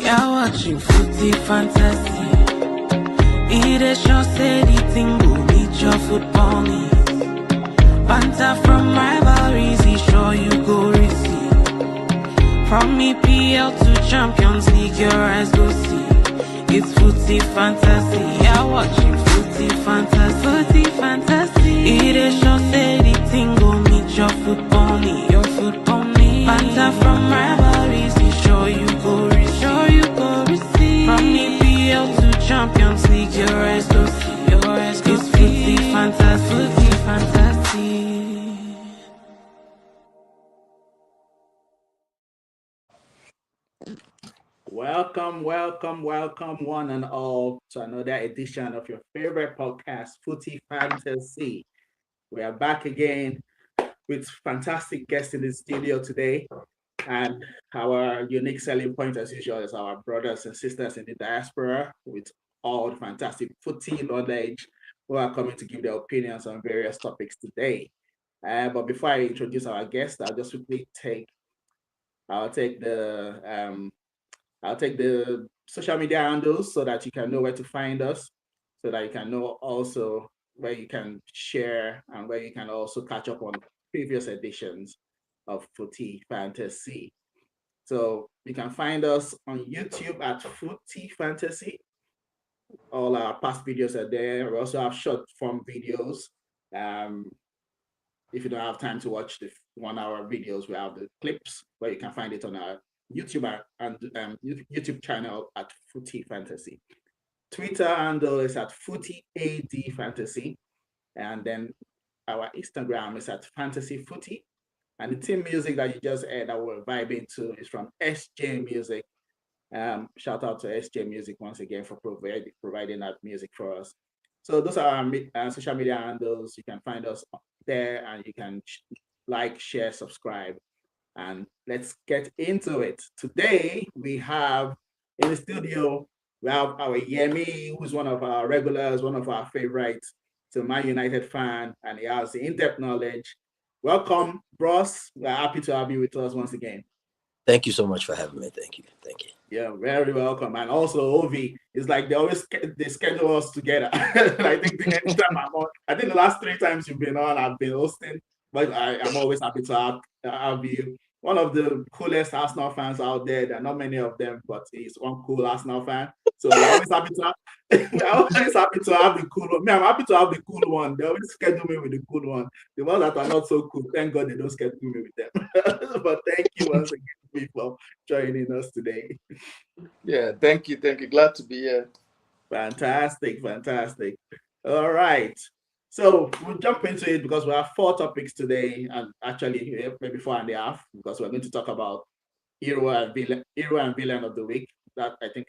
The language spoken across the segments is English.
You're watching Footy Fantasy. It is your steady thing, go meet your football needs. Banter from rivalries, he sure you go receive. From EPL to Champions League, your eyes go see. It's Footy Fantasy. You're watching Footy Fantasy. Footy Fantasy. It is your steady thing, go meet your football need. Your football need. Banter from rivalries, he sure you go receive. Sure you go receive. From EPL to Champions League, your eyes go see. Your eyes go see. It's Footy Fantasy. Footy Fantasy. Welcome, welcome, welcome, one and all, to another edition of your favorite podcast, Footy Fantasy. We are back again with fantastic guests in the studio today. And our unique selling point, as usual, is our brothers and sisters in the diaspora with all the fantastic footy knowledge who are coming to give their opinions on various topics today. But before I introduce our guests, I'll just quickly I'll take the I'll take the social media handles so that you can know where to find us, so that you can know also where you can share and where you can also catch up on previous editions of Footy Fantasy. So you can find us on YouTube at Footy Fantasy. All our past videos are there. We also have short form videos. If you don't have time to watch the 1 hour videos, we have the clips where you can find it on our YouTube and YouTube channel at Footy Fantasy. Twitter handle is at Footy AD Fantasy, and then our Instagram is at Fantasy Footy. And the team music that you just heard that we're vibing to is from SJ Music. Shout out to SJ Music once again for providing that music for us. So those are our social media handles. You can find us there, and you can like, share, subscribe. And let's get into it. Today, we have in the studio, we have our Yemi, who's one of our regulars, one of our favorites. So Man United fan, and he has the in-depth knowledge. Welcome, bros. We're happy to have you with us once again. Thank you so much for having me. Thank you. Thank you. Yeah, very welcome. And also Ovi, it's like they schedule us together. I think anytime I think the last 3 times you've been on, I've been hosting, but I'm always happy to have you. One of the coolest Arsenal fans out there. There are not many of them, but he's one cool Arsenal fan. So we're always happy to have the cool one. Me, I'm happy to have the cool one. They always schedule me with the cool one. The ones that are not so cool, thank God they don't schedule me with them. But thank you once again for joining us today. Yeah, thank you. Glad to be here. Fantastic. All right. So we'll jump into it because we have 4 topics today, and actually maybe 4 and a half, because we're going to talk about hero and villain of the week. That I think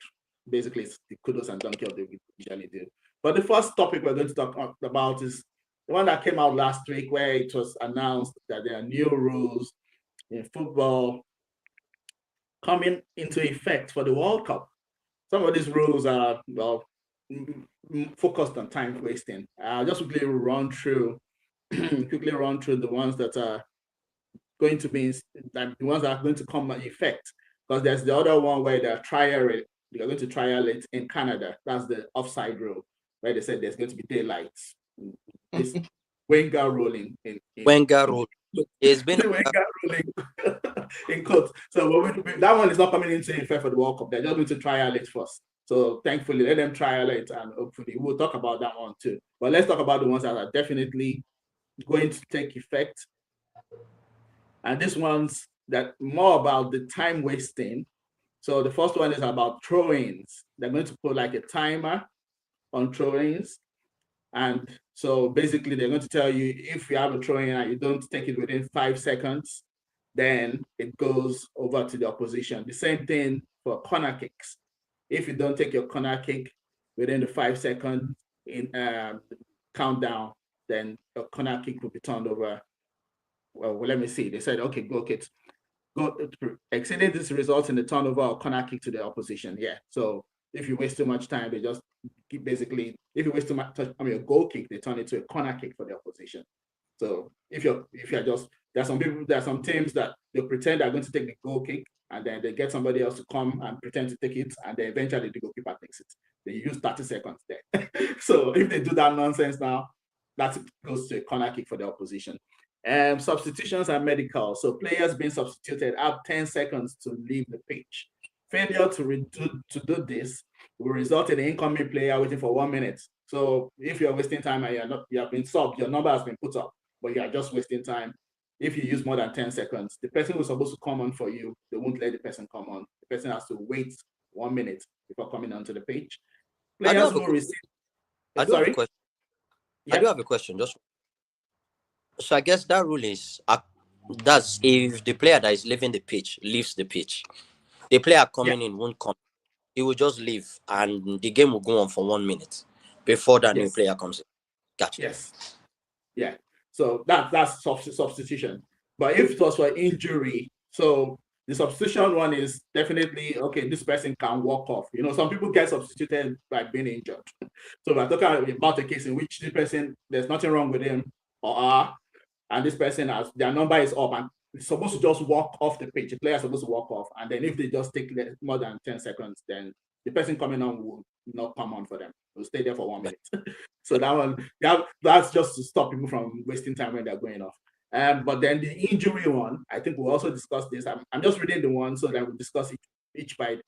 basically is the kudos and donkey of the week we usually do. But the first topic we're going to talk about is the one that came out last week, where it was announced that there are new rules in football coming into effect for the World Cup. Some of these rules are, focused on time wasting. I'll just quickly run through the ones that are going to be the ones that are going to come into effect. Because there's the other one where they're going to trial it in Canada. That's the offside rule, where they said there's going to be daylight. This Wenger ruling Wenger rule. It's been Wenger ruling in court. So that one is not coming into effect for the World Cup. They're just going to trial it first. So thankfully, let them trial it, and hopefully we'll talk about that one too. But let's talk about the ones that are definitely going to take effect. And this one's that more about the time wasting. So the first one is about throw-ins. They're going to put like a timer on throw-ins. And so basically they're going to tell you, if you have a throw-in and you don't take it within 5 seconds, then it goes over to the opposition. The same thing for corner kicks. If you don't take your corner kick within the 5 second countdown, then your corner kick will be turned over. Well, let me see. They said, okay, go exceeding this results in the turnover or corner kick to the opposition. Yeah. So if you waste too much time, they just basically, if you waste too much time on your goal kick, they turn it to a corner kick for the opposition. So if you're just, there are some teams that they pretend they're going to take the goal kick, and then they get somebody else to come and pretend to take it, and then eventually the goalkeeper takes it. They use 30 seconds there. So if they do that nonsense now, that goes to a corner kick for the opposition. Substitutions are medical. So players being substituted have 10 seconds to leave the pitch. Failure to do this will result in an incoming player waiting for 1 minute. So if you're wasting time and you have been subbed, your number has been put up, but you are just wasting time. If you use more than 10 seconds, the person who's supposed to come on for you, they won't let the person come on. The person has to wait 1 minute before coming onto the pitch. Players will receive. I do have a question. Yep. I do have a question. So I guess that rule is that's if the player that is leaving the pitch leaves the pitch, the player coming in won't come. He will just leave, and the game will go on for 1 minute before that new player comes in. Gotcha. Yes. Yeah. So that's substitution. But if it was for injury, so the substitution one is definitely okay. This person can walk off. Some people get substituted by being injured. So we're talking about a case in which this person, there's nothing wrong with him or her, and this person their number is up and it's supposed to just walk off the pitch. The player is supposed to walk off, and then if they just take more than 10 seconds, then the person coming on will not come on for them. They'll stay there for 1 minute. So that one, that's just to stop people from wasting time when they're going off. But then the injury one, I think we'll also discuss this. I'm just reading the one so that we'll discuss each point.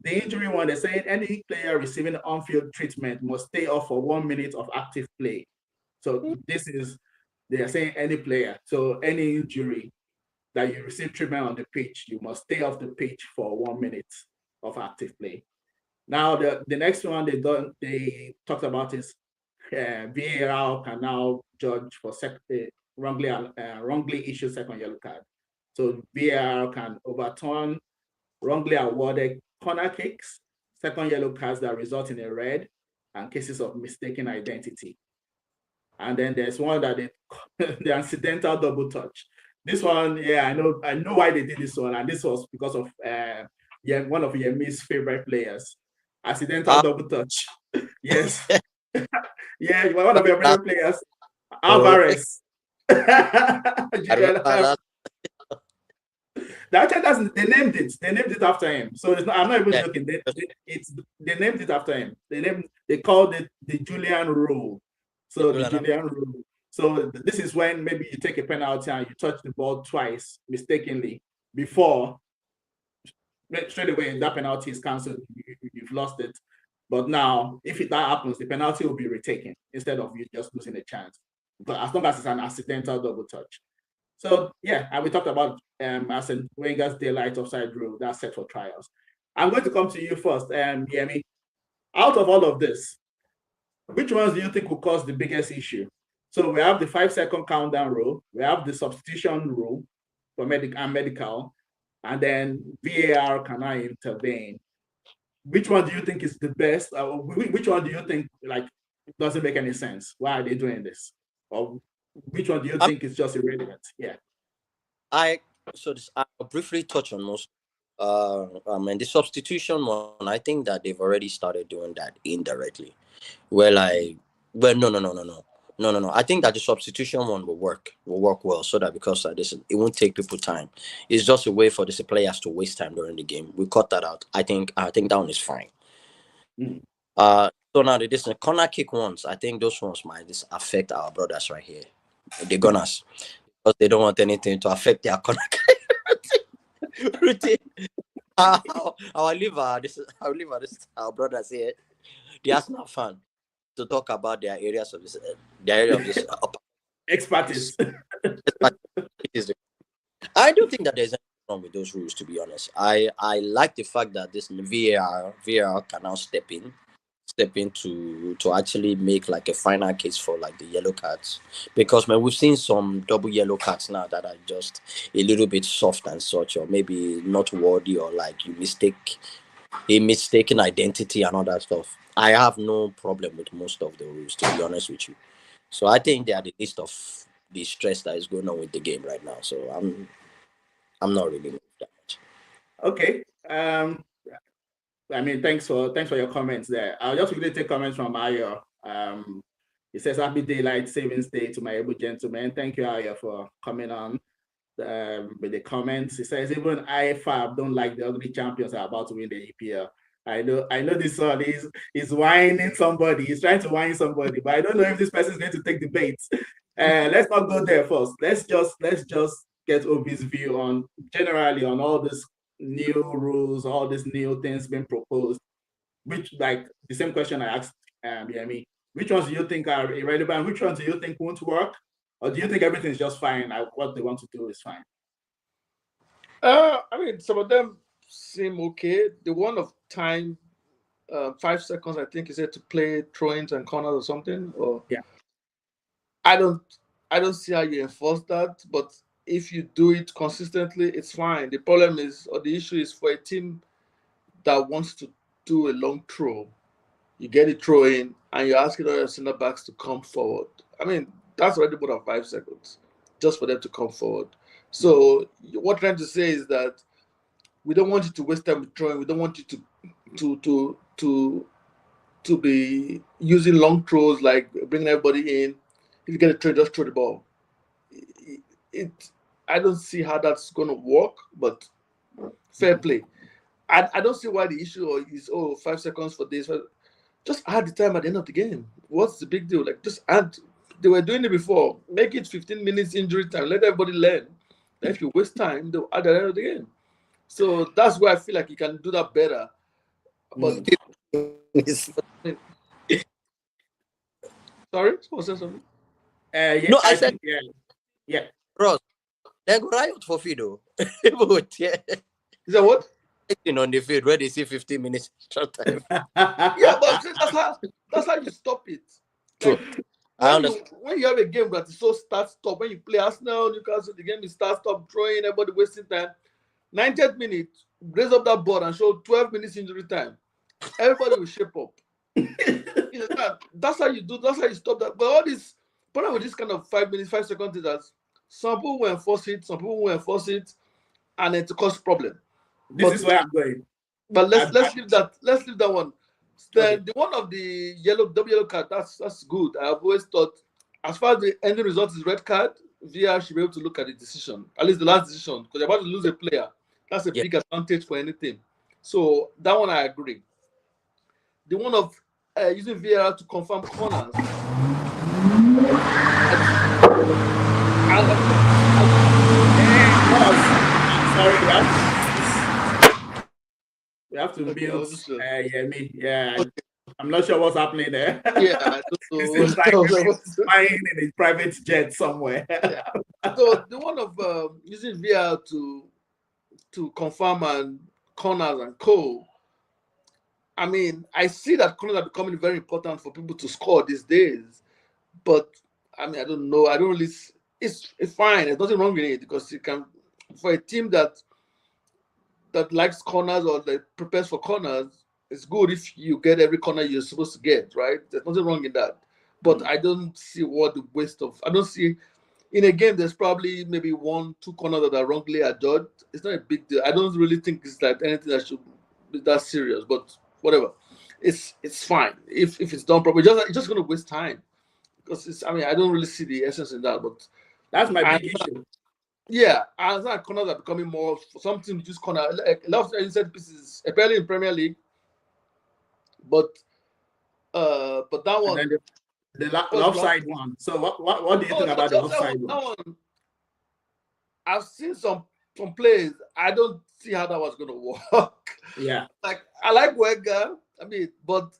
The injury one, they're saying any player receiving on-field treatment must stay off for 1 minute of active play. So they are saying any player. So any injury that you receive treatment on the pitch, you must stay off the pitch for 1 minute of active play. Now, the next one they talked about is VAR can now judge for wrongly issued second yellow card. So VAR can overturn wrongly awarded corner kicks, second yellow cards that result in a red, and cases of mistaken identity. And then there's one that the accidental double touch. This one, I know why they did this one, and this was because of one of Yemi's favorite players, accidental double touch. Yes, one of your favorite players, Alvarez. They named it after him. So I'm not even joking. They named it after him. They called it the Julian rule. So the Julian rule. So this is when maybe you take a penalty and you touch the ball twice mistakenly before straight away that penalty is cancelled. You've lost it. But now, if that happens, the penalty will be retaken instead of you just losing a chance. But as long as it's an accidental double touch. So and we talked about Arsene Wenger's daylight offside rule that's set for trials. I'm going to come to you first, Yemi. Out of all of this, which ones do you think will cause the biggest issue? So we have the 5-second countdown rule, we have the substitution rule for medical, and then VAR cannot intervene. Which one do you think is the best? Which one do you think doesn't make any sense? Why are they doing this? Or which one do you think is just irrelevant? Yeah. I'll briefly touch on most. And the substitution one, I think that they've already started doing that indirectly. No. I think that the substitution one will work well, so that because it won't take people time. It's just a way for the players to waste time during the game. We cut that out. I think that one is fine. So now the corner kick ones, I think those ones might affect our brothers right here, the Gunners, because they don't want anything to affect their corner kick routine. I'll leave our brothers here, the Arsenal fan, to talk about their area of this expertise. I don't think that there's anything wrong with those rules, to be honest. I like the fact that this VAR can now step in to actually make a final case for the yellow cards, because we've seen some double yellow cards now that are just a little bit soft and such, or maybe not worthy, or you mistake a mistaken identity and all that stuff. I have no problem with most of the rules, to be honest with you. So I think they are the least of the stress that is going on with the game right now. So I'm not really moved that much. Okay. Thanks for your comments there. I'll just quickly take comments from Ayo. He says, "Happy daylight savings day to my able gentlemen." Thank you, Ayo, for coming on. with the comments. He says even IFAB don't like the ugly champions are about to win the EPL. I know this son is whining somebody. He's trying to whine somebody, but I don't know if this person is going to take the bait. Let's not go there first. Let's just get Obi's view on generally on all these new rules, all these new things being proposed. Which, like the same question I asked Yemi, which ones do you think are irrelevant? Which ones do you think won't work? Or do you think everything's just fine? What they want to do is fine? I mean, some of them seem okay. The one of time, 5 seconds, I think, is said to play throw-ins and corners or something. Or yeah, I don't see how you enforce that. But if you do it consistently, it's fine. The problem is, or the issue is, for a team that wants to do a long throw, you get it throw in, and you're asking all your center backs to come forward. I mean, that's already more than 5 seconds just for them to come forward. So what I'm trying to say is that we don't want you to waste time with throwing. We don't want you to be using long throws, like bringing everybody in. If you get a throw, just throw the ball. I don't see how that's going to work, but fair play. I don't see why the issue is 5 seconds for this. Just add the time at the end of the game. What's the big deal? Like, just add. They were doing it before. Make it 15 minutes injury time. Let everybody learn. And if you waste time, they'll add at the end of the game. So that's where I feel like you can do that better. But sorry, someone said something. Yeah, no, I said yeah. Ross, they go riot for Fido. Yeah. Is that what? On the field where they see 15 minutes short time. Yeah, but that's how you stop it. True. Like, when you have a game that is so start-stop, when you play Arsenal, Newcastle, the game is start-stop, throwing, everybody wasting time. 90th minute, raise up that board and show 12 minutes injury time. Everybody will shape up. That's how you do. That's how you stop that. But all this problem with this kind of 5 minutes, 5 seconds is that some people will enforce it, some people will enforce it, and it cause problem. This is where I'm going. But let's leave that. Let's leave that one. Then the one of the double yellow card, that's good. I've always thought, as far as the ending result is red card, VR should be able to look at the decision, at least the last decision, because you're about to lose a player. That's a big advantage for anything. So that one I agree. The one of using VR to confirm corners. Sorry, we have to build. I'm not sure what's happening there. Yeah, I don't know. It's like flying in a private jet somewhere. Yeah. So the one of using VR to confirm and corners and co. I mean, I see that corners are becoming very important for people to score these days. But I mean, I don't know. I don't really. It's fine. There's nothing wrong with it because you can, for a team that likes corners or that prepares for corners, it's good if you get every corner you're supposed to get, right? There's nothing wrong in that. But I don't see what the waste of. I don't see in a game. There's probably maybe 1-2 corners that are wrongly adjudged. It's not a big deal. I don't really think it's like anything that should be that serious. But whatever, it's fine if it's done properly. It's just going to waste time because I don't really see the essence in that. But that's my big issue. Yeah, and that corners are becoming more something to use corner. Like, a lot of inside pieces, apparently in Premier League. But that one, the offside one. So what do you think about the offside one? I've seen some plays. I don't see how that was going to work. Yeah, like I like Wenger. But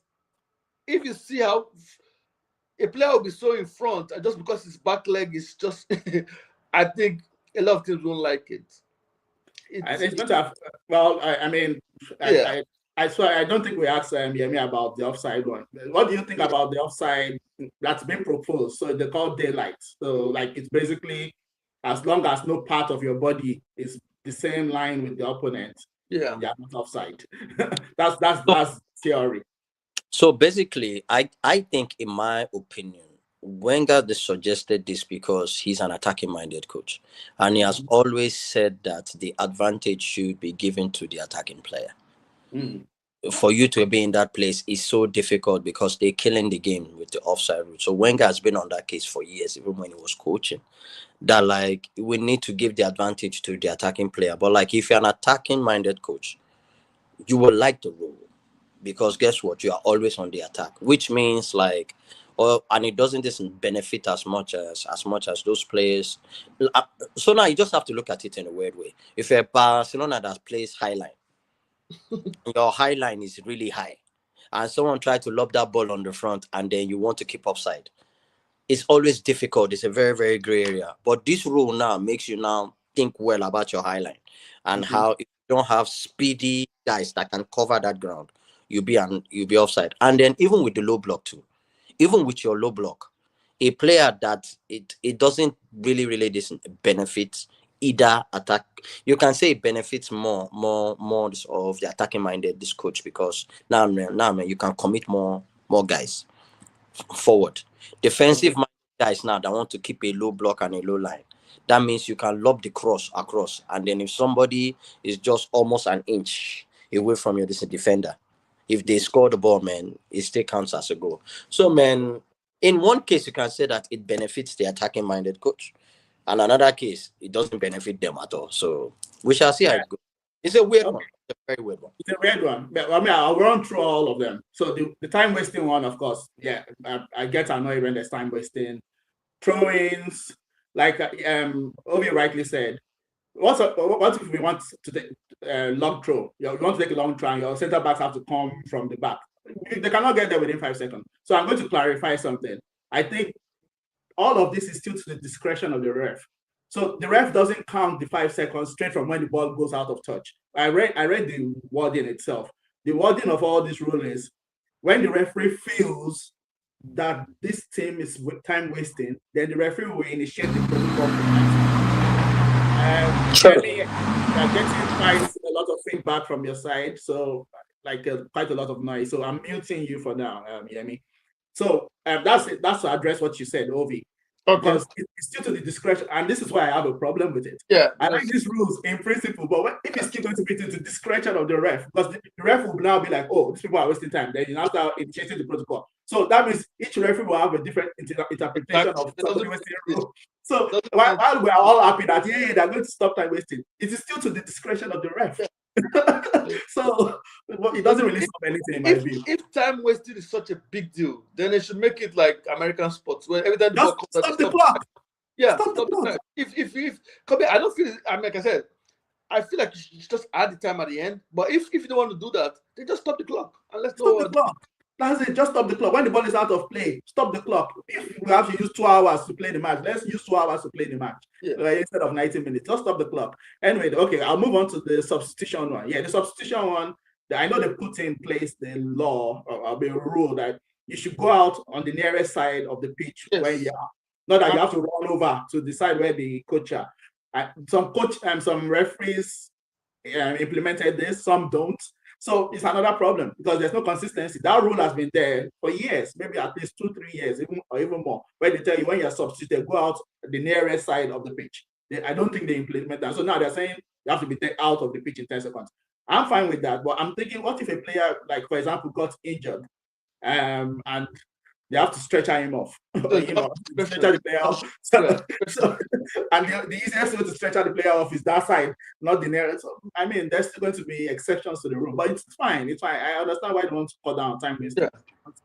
if you see how a player will be so in front, just because his back leg is just, I think a lot of teams don't like it. It's not a, well, I don't think we asked Yemi about the offside one. What do you think about the offside that's been proposed? So they call daylight. So like it's basically as long as no part of your body is the same line with the opponent, you're not offside. that's theory. So basically, I think, in my opinion, Wenger suggested this because he's an attacking-minded coach, and he has always said that the advantage should be given to the attacking player. for you to be in that place is so difficult because they're killing the game with the offside rule. So Wenger has been on that case for years, even when he was coaching. That like we need to give the advantage to the attacking player. But like if you're an attacking minded coach, you will like the role because guess what? You are always on the attack, which means like, or and it doesn't benefit as much as those players. Uh, So now you just have to look at it in a weird way. If you're Barcelona that plays high line, your high line is really high, and someone try to lob that ball on the front, and then you want to keep offside, it's always difficult. It's a very, very gray area. But this rule now makes you now think well about your high line and how if you don't have speedy guys that can cover that ground, you'll be offside. And then even with the low block too, even with your low block, a player that it doesn't really this benefits either attack. You can say it benefits more of the attacking minded this coach because now man, you can commit more guys forward. Defensive minded guys now that want to keep a low block and a low line. That means you can lob the cross across, and then if somebody is just almost an inch away from your this defender, if they score the ball, man, it still counts as a goal. So, man, in one case you can say that it benefits the attacking minded coach, and another case it doesn't benefit them at all. So we shall see how Yeah. it goes. It's a weird Okay. one. It's a very weird one. It's a red one. But, I mean, I'll run through all of them. So the time wasting one, of course, yeah, I get annoyed when there's time wasting. Throw-ins, like Ovi rightly said. What if we want to take long throw? You want to take a long throw, and your center backs have to come from the back. They cannot get there within 5 seconds. So I'm going to clarify something. I think all of this is still to the discretion of the ref. So the ref doesn't count the 5 seconds straight from when the ball goes out of touch. I read the wording itself. The wording of all this rule is when the referee feels that this team is time wasting, then the referee will initiate the protocol for Jenny, you're getting quite a lot of feedback from your side, so like quite a lot of noise. So I'm muting you for now, Yemi. So that's it. That's to address what you said, Ovi. Because it's still to the discretion, and this is why I have a problem with it. Yeah, I like these rules in principle, but if it's still going to be to the discretion of the ref, because the ref will now be like, oh, these people are wasting time, then you now start initiating the protocol. So that means each referee will have a different interpretation of somebody wasting rule. So while we are all happy that they're going to stop time wasting, it is still to the discretion of the ref. So it doesn't really stop anything in my view. If time wasted is such a big deal, then they should make it like American sports, where every time just stop the clock. Yeah, stop the clock. If Kobe, I don't feel. I mean, like I said, I feel like you should just add the time at the end. But if you don't want to do that, then just stop the clock and let's stop the clock. That's it. Just stop the clock. When the ball is out of play, stop the clock. If we have to use 2 hours to play the match, let's use 2 hours to play the match instead of 90 minutes. Just stop the clock. Anyway, okay, I'll move on to the substitution one. Yeah, the substitution one, I know they put in place the law or the rule that you should go out on the nearest side of the pitch where you are. Not that you have to run over to decide where the coach are. Some referees implemented this, some don't. So it's another problem because there's no consistency. That rule has been there for years, maybe at least 2-3 years, even more, where they tell you when you're substituted, go out the nearest side of the pitch. I don't think they implement that. So now they're saying you have to be out of the pitch in 10 seconds. I'm fine with that, but I'm thinking, what if a player, like for example, got injured and they have to stretch him off, stretch the player off. And the easiest way to stretch the player off is that side, not the nearest. I mean, there's still going to be exceptions to the rule, but it's fine. It's fine. I understand why they want to cut down time wasting.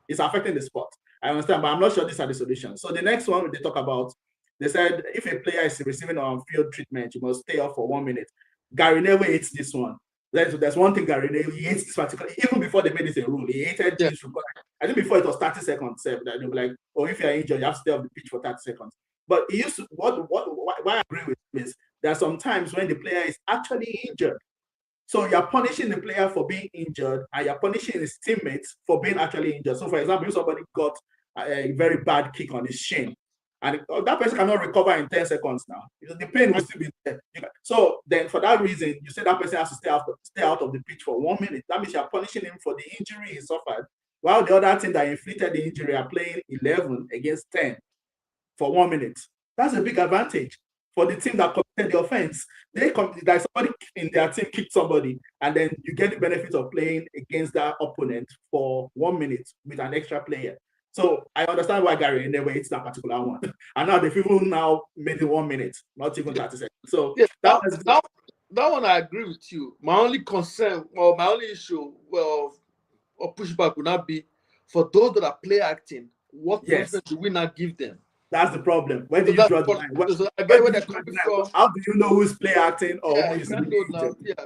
It's affecting the sport. I understand, but I'm not sure these are the solutions. So the next one they talk about, they said if a player is receiving on-field treatment, you must stay off for 1 minute. Gary Neville hates this one. There's one thing Gary Neville, he hates this particular, even before they made this a rule, he hated this rule. I think before it was 30 seconds, that they were like, oh, if you're injured, you have to stay off the pitch for 30 seconds. But he used to, why I agree with him is there are some times when the player is actually injured. So you're punishing the player for being injured and you're punishing his teammates for being actually injured. So for example, if somebody got a very bad kick on his shin, and that person cannot recover in 10 seconds now. The pain will still be there. So then for that reason, you say that person has to stay out of the pitch for 1 minute. That means you're punishing him for the injury he suffered, while the other team that inflicted the injury are playing 11 against 10 for 1 minute. That's a big advantage for the team that committed the offense. That somebody in their team kicked somebody, and then you get the benefit of playing against that opponent for 1 minute with an extra player. So I understand why Gary never hits that particular one. And now they've even now made it 1 minute, not even 30 seconds. So that one I agree with you. My only concern, or my only issue, well, or pushback would not be for those that are play acting. What punishment do we not give them? That's the problem. Where do you draw the line? How do you know who's play acting or who is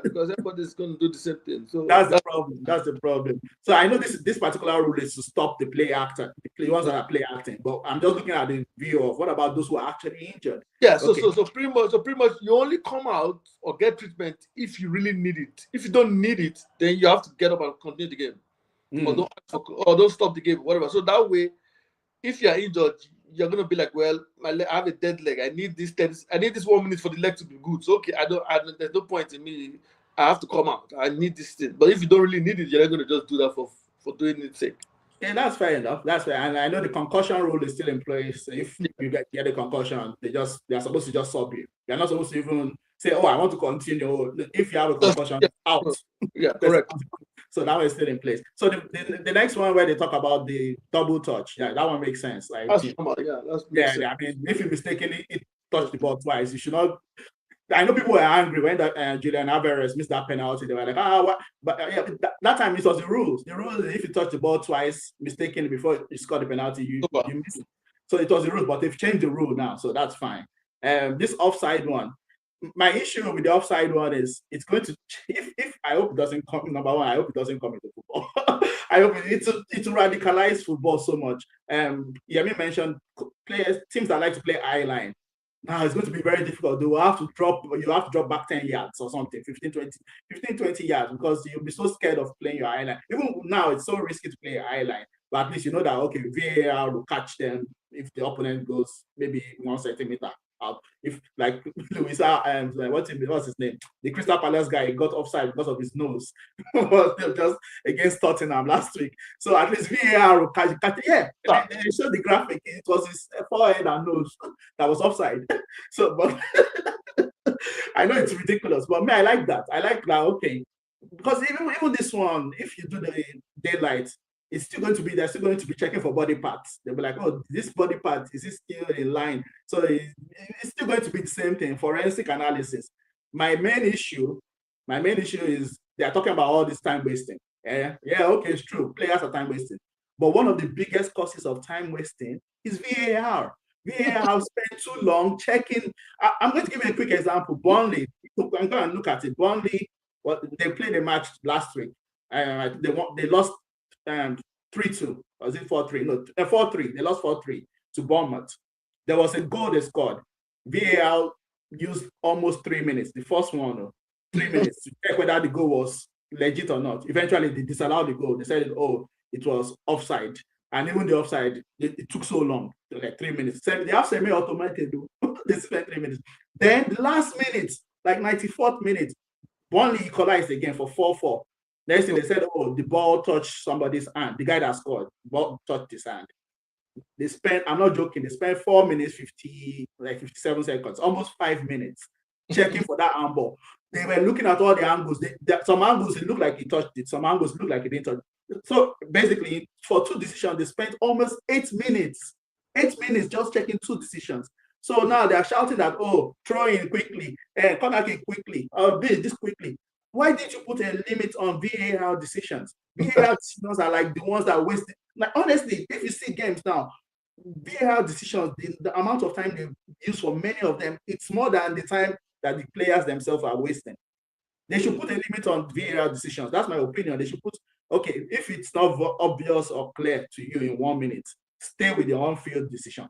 because everybody's going to do the same thing. So that's the problem. That's the problem. So I know this particular rule is to stop the play actor, the ones that are play acting. But I'm just looking at the view of what about those who are actually injured? Yeah. So pretty much, you only come out or get treatment if you really need it. If you don't need it, then you have to get up and continue the game, or don't stop the game, whatever. So that way, if you are injured, you're gonna be like, well, I have a dead leg. I need this 1 minute for the leg to be good. So okay, there's no point in me. I have to come out. I need this thing. But if you don't really need it, you're not gonna just do that for doing its sake. Yeah, that's fair enough. That's fair. And I know the concussion rule is still in place. If you get a concussion, they're supposed to just sub you. You're not supposed to even say, oh, I want to continue. If you have a concussion, out. Yeah, correct. So that one is still in place. So the next one where they talk about the double touch, that one makes sense. Like, I mean, if you mistakenly touch the ball twice, you should not. I know people were angry when Julian Alvarez missed that penalty. They were like, what? But that time it was the rules. The rules is if you touch the ball twice mistakenly before you score the penalty, you miss it. So it was the rules, but they've changed the rule now, so that's fine. This offside one. My issue with the offside one is it's going to, if I hope it doesn't come, number one, I hope it doesn't come into football. I hope it will radicalize football so much. Yemi mentioned teams that like to play eye line. Now it's going to be very difficult. You have to drop back 10 yards or something, 15, 20 yards, because you'll be so scared of playing your eye line. Even now, it's so risky to play your eye line. But at least you know that, okay, VAR will catch them if the opponent goes maybe 1 centimeter out. If like Luisa, what's his name? The Crystal Palace guy got offside because of his nose. Just against Tottenham last week. So at least VAR will catch. Yeah, they showed the graphic. It was his forehead and nose that was offside. So, but I know it's ridiculous, but me, I like that. I like that. Okay, because even this one, if you do the daylight, it's still going to be, they're still going to be checking for body parts. They'll be like, oh, this body part, is it still in line? So it's still going to be the same thing, forensic analysis. My main issue is they're talking about all this time wasting. Yeah, okay, it's true. Players are time wasting. But one of the biggest causes of time wasting is VAR. VAR spent too long checking. I'm going to give you a quick example. Burnley, I'm going to look at it. Burnley, they played a match last week. They lost 3-2. Was it 4-3? No, 4-3. They lost 4-3 to Bournemouth. There was a goal they scored. VAR used almost 3 minutes. The first one, 3 minutes to check whether the goal was legit or not. Eventually, they disallowed the goal. They said, it was offside. And even the offside, it took so long, like 3 minutes. They have semi-automated. They spent 3 minutes. Then the last minute, like 94th minute, Burnley equalized again for 4-4. Next thing they said, the ball touched somebody's hand. The guy that scored, the ball touched his hand. They spent, I'm not joking, they spent 4 minutes, 57 seconds, almost 5 minutes checking for that handball. They were looking at all the angles. Some angles, it looked like he touched it. Some angles looked like he didn't touch it. So basically, for 2 decisions, they spent almost 8 minutes. 8 minutes just checking 2 decisions. So now they're shouting that, throw in quickly, corner kick quickly, this quickly. Why did you put a limit on VAR decisions? VAR decisions are like the ones that waste. Like honestly, if you see games now, VAR decisions, the amount of time they use for many of them, it's more than the time that the players themselves are wasting. They should put a limit on VAR decisions. That's my opinion. They should put, okay, if it's not obvious or clear to you in 1 minute, stay with your on-field decision.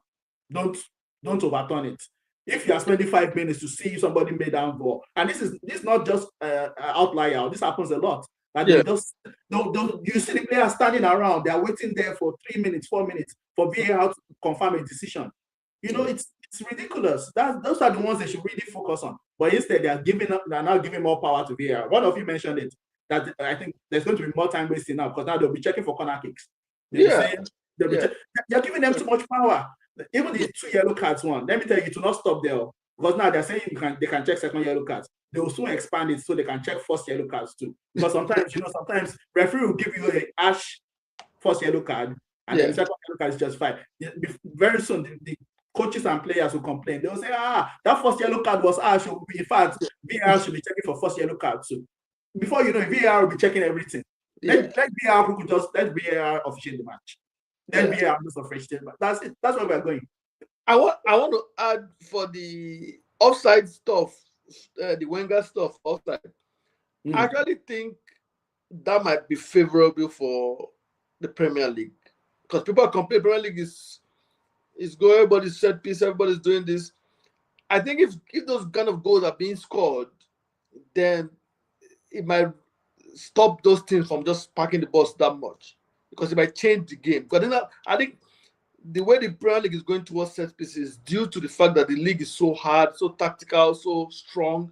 Don't overturn it. If you are spending 5 minutes to see if somebody made that goal, and this is not just an outlier, this happens a lot. And you see the players standing around, they are waiting there for 3 minutes, 4 minutes for VAR to confirm a decision. It's ridiculous. Those are the ones they should really focus on. But instead, they're now giving more power to VAR. One of you mentioned it, that I think there's going to be more time wasting now because now they'll be checking for corner kicks. They're giving them too much power. Even the 2 yellow cards one, let me tell you, it will not stop there. Because now they're saying they can check second yellow cards. They will soon expand it so they can check first yellow cards too. Because sometimes, sometimes referee will give you a ash first yellow card, and then second yellow card is just fine. Very soon, the coaches and players will complain. They will say, that first yellow card was ash. In fact, VAR should be checking for first yellow card too. Before you know it, VAR will be checking everything. Let VAR officiate the match. Let VAR just officiate the match. That's it. That's where we're going. I want to add for the offside stuff, the Wenger stuff offside. I actually think that might be favorable for the Premier League, because people are complaining Premier League is going, everybody's set piece, everybody's doing this. I think if those kind of goals are being scored, then it might stop those teams from just parking the bus that much, because it might change the game. Because I think the way the Premier League is going towards set pieces is due to the fact that the league is so hard, so tactical, so strong.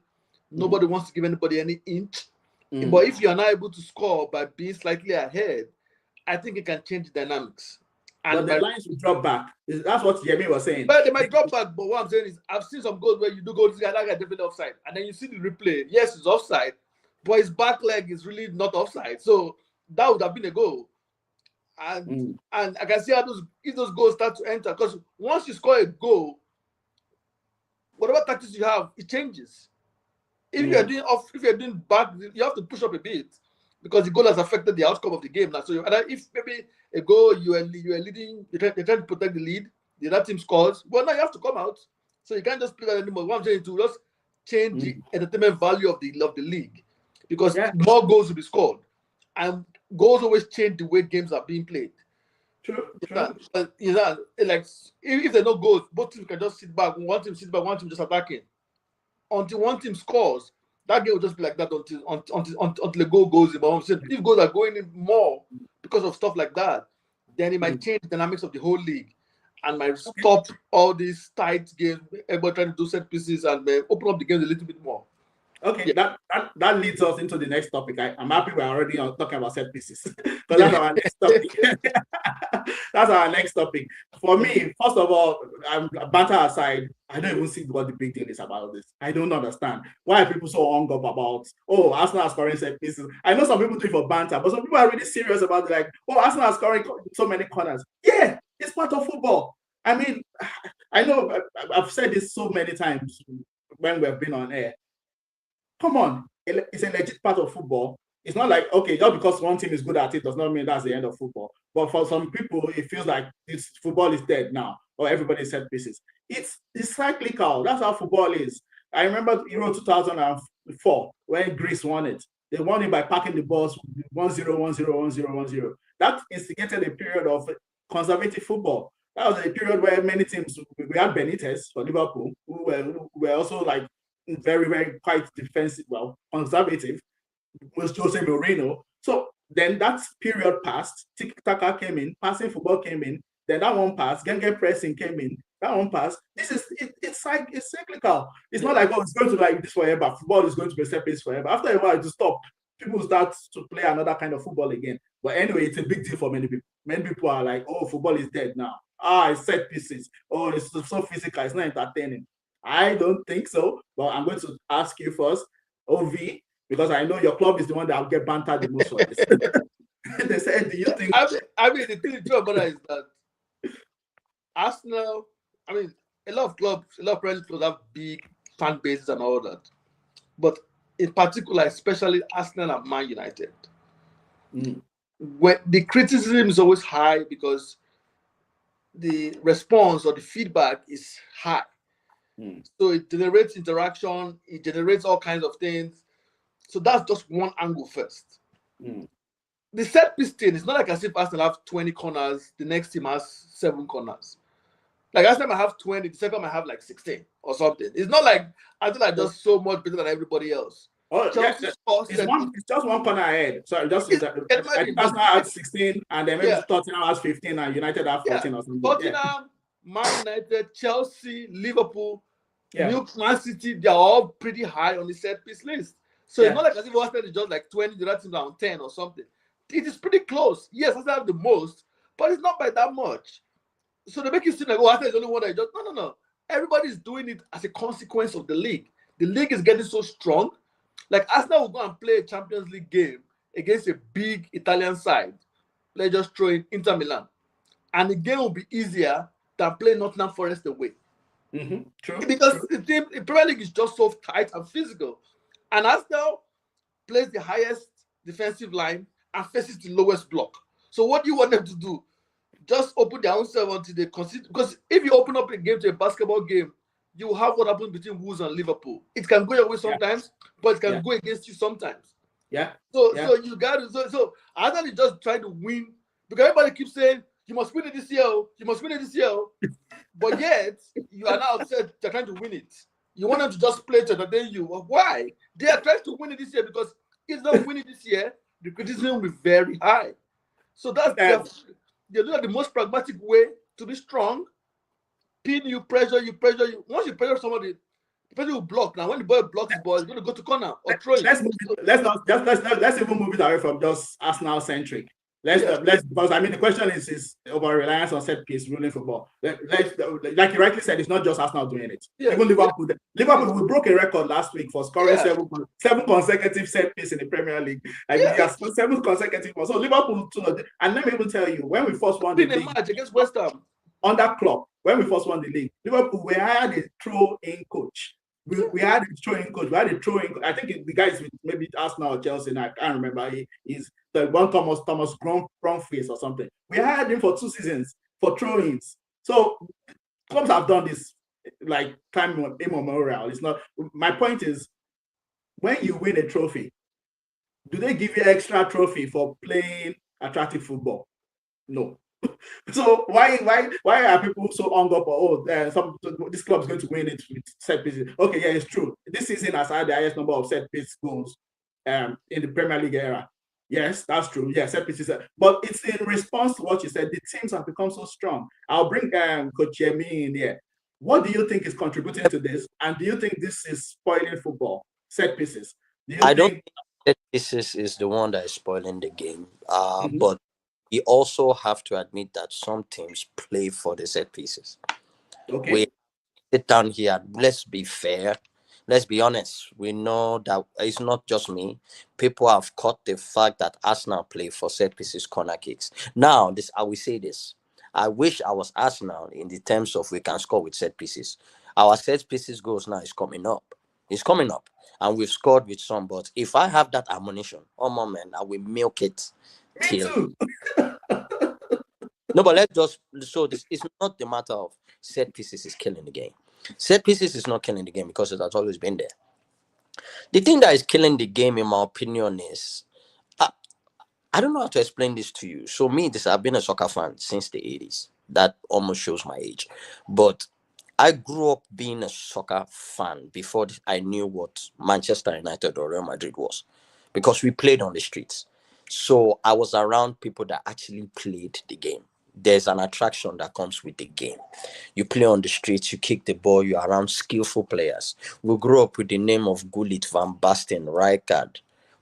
Nobody wants to give anybody any inch. But if you are not able to score by being slightly ahead, I think it can change the dynamics. And but the lines will drop back. That's what Yemi was saying. But they might drop back. But what I'm saying is, I've seen some goals where you do go, this guy definitely offside, and then you see the replay. Yes, it's offside, but his back leg is really not offside. So that would have been a goal. And I can see how if those goals start to enter, because once you score a goal, whatever tactics you have, it changes. If you're doing back, you have to push up a bit, because the goal has affected the outcome of the game now. So if maybe a goal you are leading, you're trying to protect the lead, the other team scores, well, now you have to come out. So you can't just play that anymore. What I'm saying is to just change the entertainment value of the league, because more goals will be scored, and goals always change the way games are being played. True. Like if there are no goals, both teams can just sit back. One team sits back, one team just attacking. Until one team scores, that game will just be like that until the goal goes in. But I'm saying, if goals are going in more because of stuff like that, then it might change the dynamics of the whole league, and might stop all these tight games, everybody trying to do set pieces, and open up the games a little bit more. Okay, that leads us into the next topic. I'm happy we're already talking about set pieces, because that's our next topic. That's our next topic. For me, first of all, banter aside, I don't even see what the big deal is about this. I don't understand why are people so hung up about, Arsenal are scoring set pieces. I know some people do it for banter, but some people are really serious about it. Like, Arsenal are scoring so many corners. Yeah, it's part of football. I mean, I know I've said this so many times when we've been on air. Come on, it's a legit part of football. It's not like, okay, just because one team is good at it does not mean that's the end of football. But for some people, it feels like football is dead now, or everybody set pieces. It's cyclical. That's how football is. I remember Euro 2004 when Greece won it. They won it by parking the balls 1-0, 1-0, 1-0, 1-0. That instigated a period of conservative football. That was a period where many teams, we had Benitez for Liverpool, who were also like very, very quite defensive, conservative, was Jose Mourinho. So then that period passed, tiki-taka came in, passing football came in, then that one passed, Genge pressing came in, that one passed. It's cyclical. It's not like, it's going to like this forever. Football is going to be set piece forever. After a while, it will stop. People start to play another kind of football again. But anyway, it's a big deal for many people. Many people are like, football is dead now. It's set pieces. It's so physical. It's not entertaining. I don't think so, but I'm going to ask you first, OV, because I know your club is the one that will get bantered the most for this. They said, do you think? I mean, the thing about it is that Arsenal, a lot of Premier League clubs have big fan bases and all that. But in particular, especially Arsenal and Man United, when the criticism is always high because the response or the feedback is high. So it generates interaction, it generates all kinds of things. So that's just one angle first. The set piece thing, it's not like as if Arsenal have 20 corners, the next team has 7 corners. Like Arsenal might have 20, the second might have like 16 or something. It's not like Arsenal are just so much better than everybody else. It's just one corner ahead. Sorry, Arsenal has 16, and then maybe Tottenham has 15, and United have 14 or something. Tottenham, Man United, Chelsea, Liverpool, Man City, they're all pretty high on the set piece list. So it's not like as if Arsenal is just like 20, the other teams are on 10 or something. It is pretty close. Yes, Arsenal have the most, but it's not by that much. So they make you seem like, Arsenal is the only one that just no. everybody's doing it as a consequence of the league. The league is getting so strong. Like Arsenal will go and play a Champions League game against a big Italian side. Let's just throw in Inter Milan, and the game will be easier than playing Nottingham Forest away. True. Because True. the Premier League is just so tight and physical. And Arsenal plays the highest defensive line and faces the lowest block. So what do you want them to do? Just open their own self until they consider. Because if you open up a game to a basketball game, you have what happened between Wolves and Liverpool. It can go your way sometimes, but it can go against you sometimes. Yeah. So you got to. So Arsenal is just trying to win because everybody keeps saying you must win it this year. You must win it this year. But yet you are now upset they're trying to win it. You want them to just play to entertain you. Why? They are trying to win it this year because if they don't win it this year, the criticism will be very high. So that's they look at the most pragmatic way to be strong. Pin you, pressure you. Once you pressure somebody, the person will block. Now, when the boy blocks the ball, it's going to go to corner or throw it. Let's even move it away from just Arsenal centric. Let's because I mean the question is over reliance on set piece ruling football. Like you rightly said, it's not just Arsenal doing it. Even Liverpool, we broke a record last week for scoring seven consecutive set piece in the Premier League. Like we 7 consecutive. So Liverpool too. And let me even tell you, when we first won the league match against West Ham under Klopp, when we first won the league, Liverpool we hired a throw-in coach. We had a throwing coach. We had a throwing. I think the guy is with maybe Arsenal or Chelsea. And I can't remember. He's the one Thomas Grumface or something. We hired him for 2 seasons for throw-ins. So clubs have done this like time immemorial. It's not. My point is, when you win a trophy, do they give you extra trophy for playing attractive football? No. So why are people so hung up? This club is going to win it with set pieces. Okay, yeah, it's true. This season has had the highest number of set piece goals in the Premier League era. Yes, that's true. Yeah, set pieces. But it's in response to what you said. The teams have become so strong. I'll bring Coach Yemi in there. What do you think is contributing to this? And do you think this is spoiling football? Set pieces. I don't think set pieces is the one that is spoiling the game. But we also have to admit that some teams play for the set pieces. Okay. We sit down here. Let's be fair. Let's be honest. We know that it's not just me. People have caught the fact that Arsenal play for set pieces, corner kicks. Now, I will say this. I wish I was Arsenal in the terms of we can score with set pieces. Our set pieces goals now is coming up. It's coming up. And we've scored with some. But if I have that ammunition, oh my man, I will milk it. Me too. No, but let's just show this. It's not the matter of set pieces is killing the game. Set pieces is not killing the game because it has always been there. The thing that is killing the game, in my opinion, is I don't know how to explain this to you. So I've been a soccer fan since the 80s. That almost shows my age. But I grew up being a soccer fan before I knew what Manchester United or Real Madrid was, because we played on the streets. So I was around people that actually played the game. There's an attraction that comes with the game. You play on the streets, you kick the ball, you're around skillful players. We grew up with the name of Gullit, Van Basten, Rijkaard,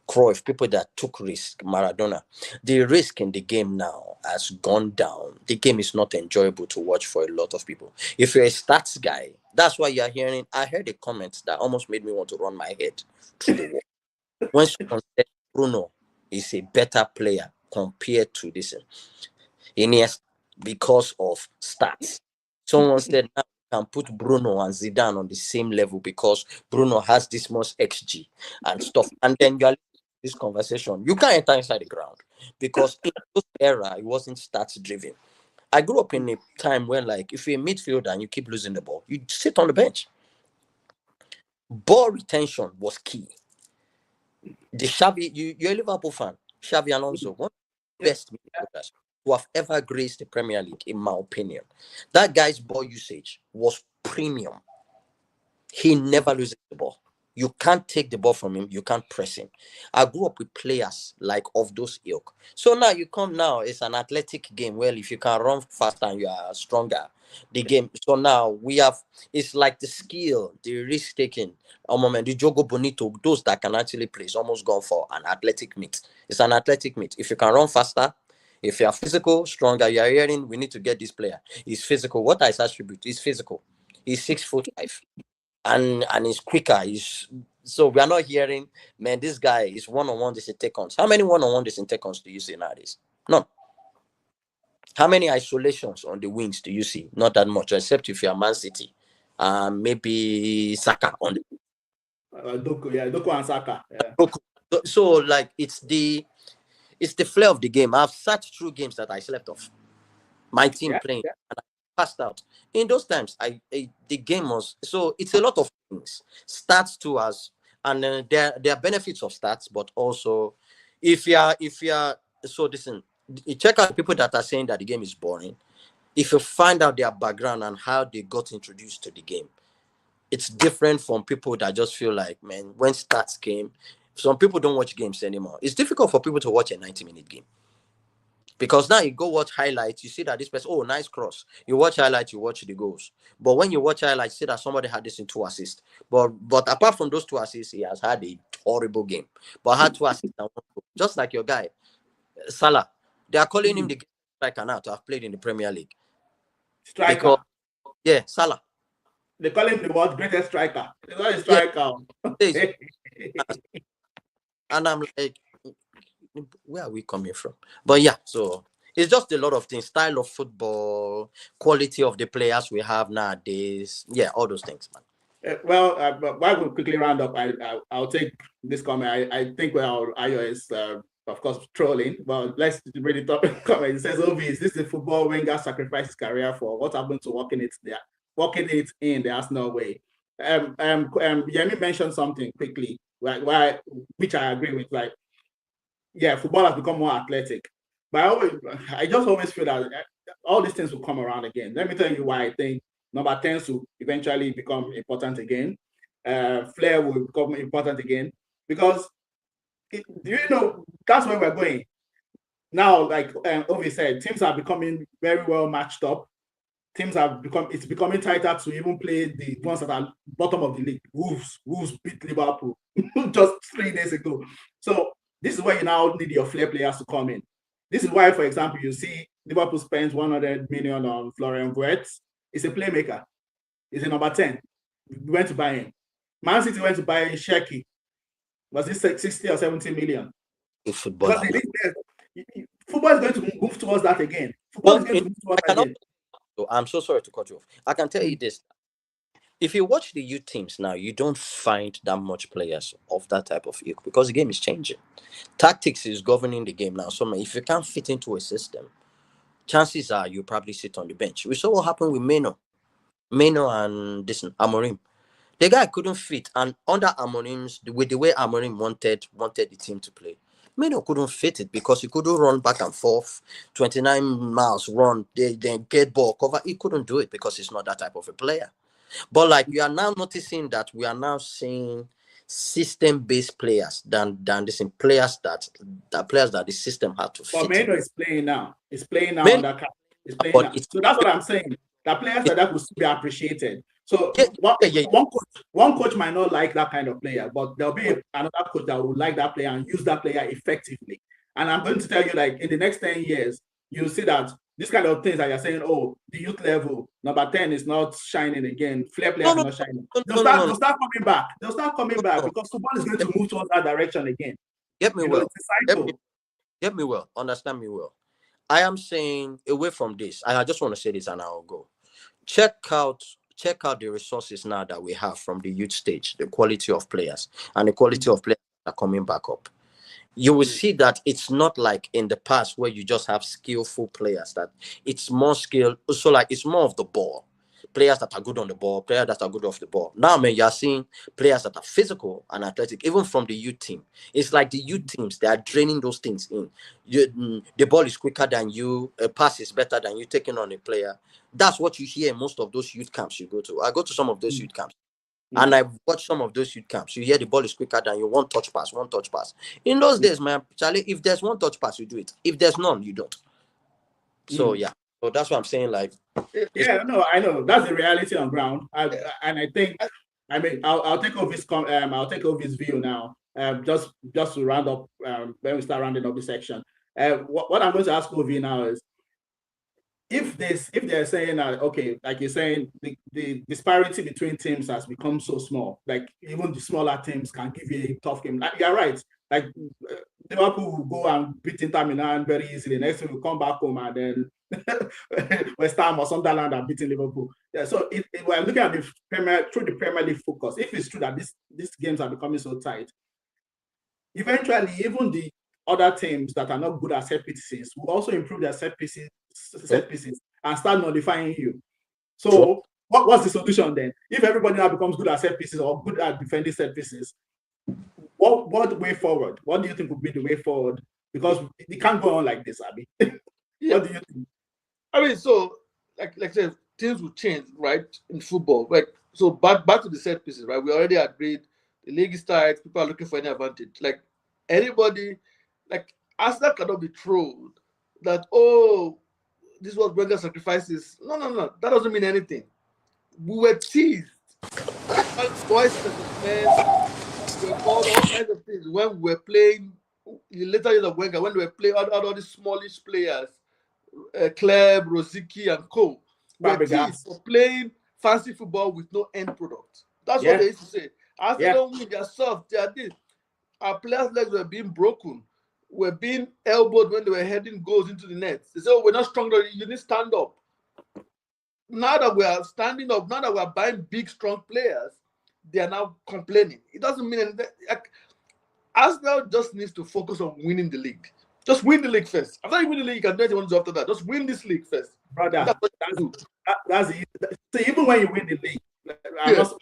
Cruyff, people that took risk, Maradona. The risk in the game now has gone down. The game is not enjoyable to watch for a lot of people. If you're a stats guy, that's why you're hearing. I heard a comment that almost made me want to run my head through the wall. When someone said Bruno is a better player compared to this Iniesta because of stats. Someone said now you can put Bruno and Zidane on the same level because Bruno has this much XG and stuff. And then you are this conversation, you can't enter inside the ground because in this era it wasn't stats driven. I grew up in a time when, like, if you're a midfielder and you keep losing the ball, you sit on the bench. Ball retention was key. The Xavi, you're a Liverpool fan. Xavi Alonso, one of the best midfielders who have ever graced the Premier League, in my opinion. That guy's ball usage was premium. He never loses the ball. You can't take the ball from him. You can't press him. I grew up with players like of those ilk. So now you come now, it's an athletic game. Well, if you can run faster and you are stronger, the game. So now it's like the skill, the risk taking. The Jogo Bonito, those that can actually play, it's almost gone for an athletic meet. It's an athletic meet. If you can run faster, if you are physical, stronger, you are hearing, we need to get this player. He's physical. What is attribute? He's physical. He's 6'5", and he's quicker. So we are not hearing, man, this guy is one-on-one disintegrons. How many one-on-one disintegrons do you see nowadays? None. How many isolations on the wings do you see? Not that much, except if you are Man City. Maybe Saka on the Doku and Saka. Yeah. so like it's the flair of the game. I've sat through games that I slept off. My team playing and I passed out. In those times, the game was so it's a lot of things. Stats too as and there are benefits of stats, but also if you are so listen, you check out the people that are saying that the game is boring. If you find out their background and how they got introduced to the game, it's different from people that just feel like, man, when stats came, some people don't watch games anymore. It's difficult for people to watch a 90-minute game. Because now you go watch highlights, you see that this person, oh, nice cross. You watch highlights, you watch the goals. But when you watch highlights, see that somebody had this in 2 assists. But apart from those 2 assists, he has had a horrible game. But had 2 assists and 1 goal. Just like your guy, Salah. They are calling him the striker now to have played in the Premier League. Striker. Yeah, Salah. They call him the world's greatest striker. He's not a striker. Yeah. And I'm like, where are we coming from? But yeah, so it's just a lot of things. Style of football, quality of the players we have nowadays. Yeah, all those things, man. But while we quickly round up, I'll take this comment. I think Ayo is of course trolling, but let's read the top comment. It says, "Ovi, is this the football winger sacrificed his career for? What happened to walking it in the Arsenal way?" Yemi mentioned something quickly, which I agree with. Like, yeah, football has become more athletic, but I just always feel that all these things will come around again. Let me tell you why I think number 10 will eventually become important again. Flair will become important again because that's where we're going now. Like Ovi said, teams are becoming very well matched up. It's becoming tighter to even play the ones that are bottom of the league. Wolves beat Liverpool just 3 days ago. So this is where you now need your flair players to come in. This is why, for example, you see Liverpool spends 100 million on Florian Wirtz. He's a playmaker. He's a number 10. We went to buy him. Man City went to buy Sheki. Was this 60 or 70 million? Football is going to move towards that again. Football is going to move towards that again. So I'm so sorry to cut you off. I can tell you this. If you watch the youth teams now, you don't find that much players of that type of ilk because the game is changing. Tactics is governing the game now. So if you can't fit into a system, chances are you probably sit on the bench. We saw what happened with Meno and Amorim. The guy couldn't fit, and under Amorim's, with the way Amorim wanted the team to play, Meno couldn't fit it because he couldn't run back and forth, 29 miles run, then get ball cover. He couldn't do it because he's not that type of a player. But like you are now noticing that we are now seeing system-based players than this in players that the system had to fit. But Meno is playing now. He's playing now. He's playing now. So that's what I'm saying. The players that will still be appreciated. So one coach might not like that kind of player, but there'll be another coach that will like that player and use that player effectively. And I'm going to tell you, like, in the next 10 years, you'll see that this kind of things that you're saying, oh, the youth level, number 10 is not shining again, flair players are not shining. They'll start coming back. They'll start coming back because football is going to move towards that direction again. Get me well. Get me well. Understand me well. I am saying away from this. I just want to say this and I'll go. Check out the resources now that we have from the youth stage, the quality of players and the quality of players that are coming back up. You will see that it's not like in the past where you just have skillful players, that it's more skill. So like it's more of the ball. Players that are good on the ball, players that are good off the ball. Now, man, you're seeing players that are physical and athletic, even from the youth team. It's like the youth teams, they are draining those things in. The ball is quicker than you, a pass is better than you taking on a player. That's what you hear in most of those youth camps you go to. I go to some of those youth camps. And I watch some of those youth camps. You hear the ball is quicker than you, one touch pass. In those days, man, Charlie, if there's one touch pass, you do it. If there's none, you don't. So yeah. So that's what I'm saying. Like, yeah, no, I know that's the reality on ground. And I think, I mean, I'll take over his view now. Just to round up when we start rounding up the section. What I'm going to ask Ovi now is, if they're saying that, okay, like you're saying, the disparity between teams has become so small, like even the smaller teams can give you a tough game. Like, you're right. Like Liverpool will go and beat Inter Milan very easily. Next week we'll come back home and then West Ham or Sunderland are beating Liverpool. Yeah, so we're looking at the through the Premier League focus. If it's true that these games are becoming so tight, eventually even the other teams that are not good at set pieces will also improve their set pieces and start nullifying you. So Sure. what's the solution then? If everybody now becomes good at set pieces or good at defending set pieces, what way forward? What do you think would be the way forward? Because it can't go on like this, Abby. Yeah. What do you think? I mean, so like I said, things will change, right? In football, like so back to the set pieces, right? We already agreed the league is tight. People are looking for any advantage. Like anybody, like Arsenal cannot be trolled that this was Wenger sacrifices. No, that doesn't mean anything. We were teased. Twice men were called all kinds of things when we were playing in the later years of Wenger, when we were playing all these smallish players, Kleb, Rosicky, and co. Were teased for playing fancy football with no end product. That's what they used to say. As they don't win, they're soft, they are this. Our players' legs were being broken, were being elbowed when they were heading goals into the net. They said, we're not strong enough, you need to stand up. Now that we are standing up, now that we are buying big, strong players, they are now complaining. It doesn't mean anything. Arsenal just needs to focus on winning the league. Just win the league first. After you win the league, you can do anything after that. Just win this league first. Brother, that's so even when you win the league, I'm not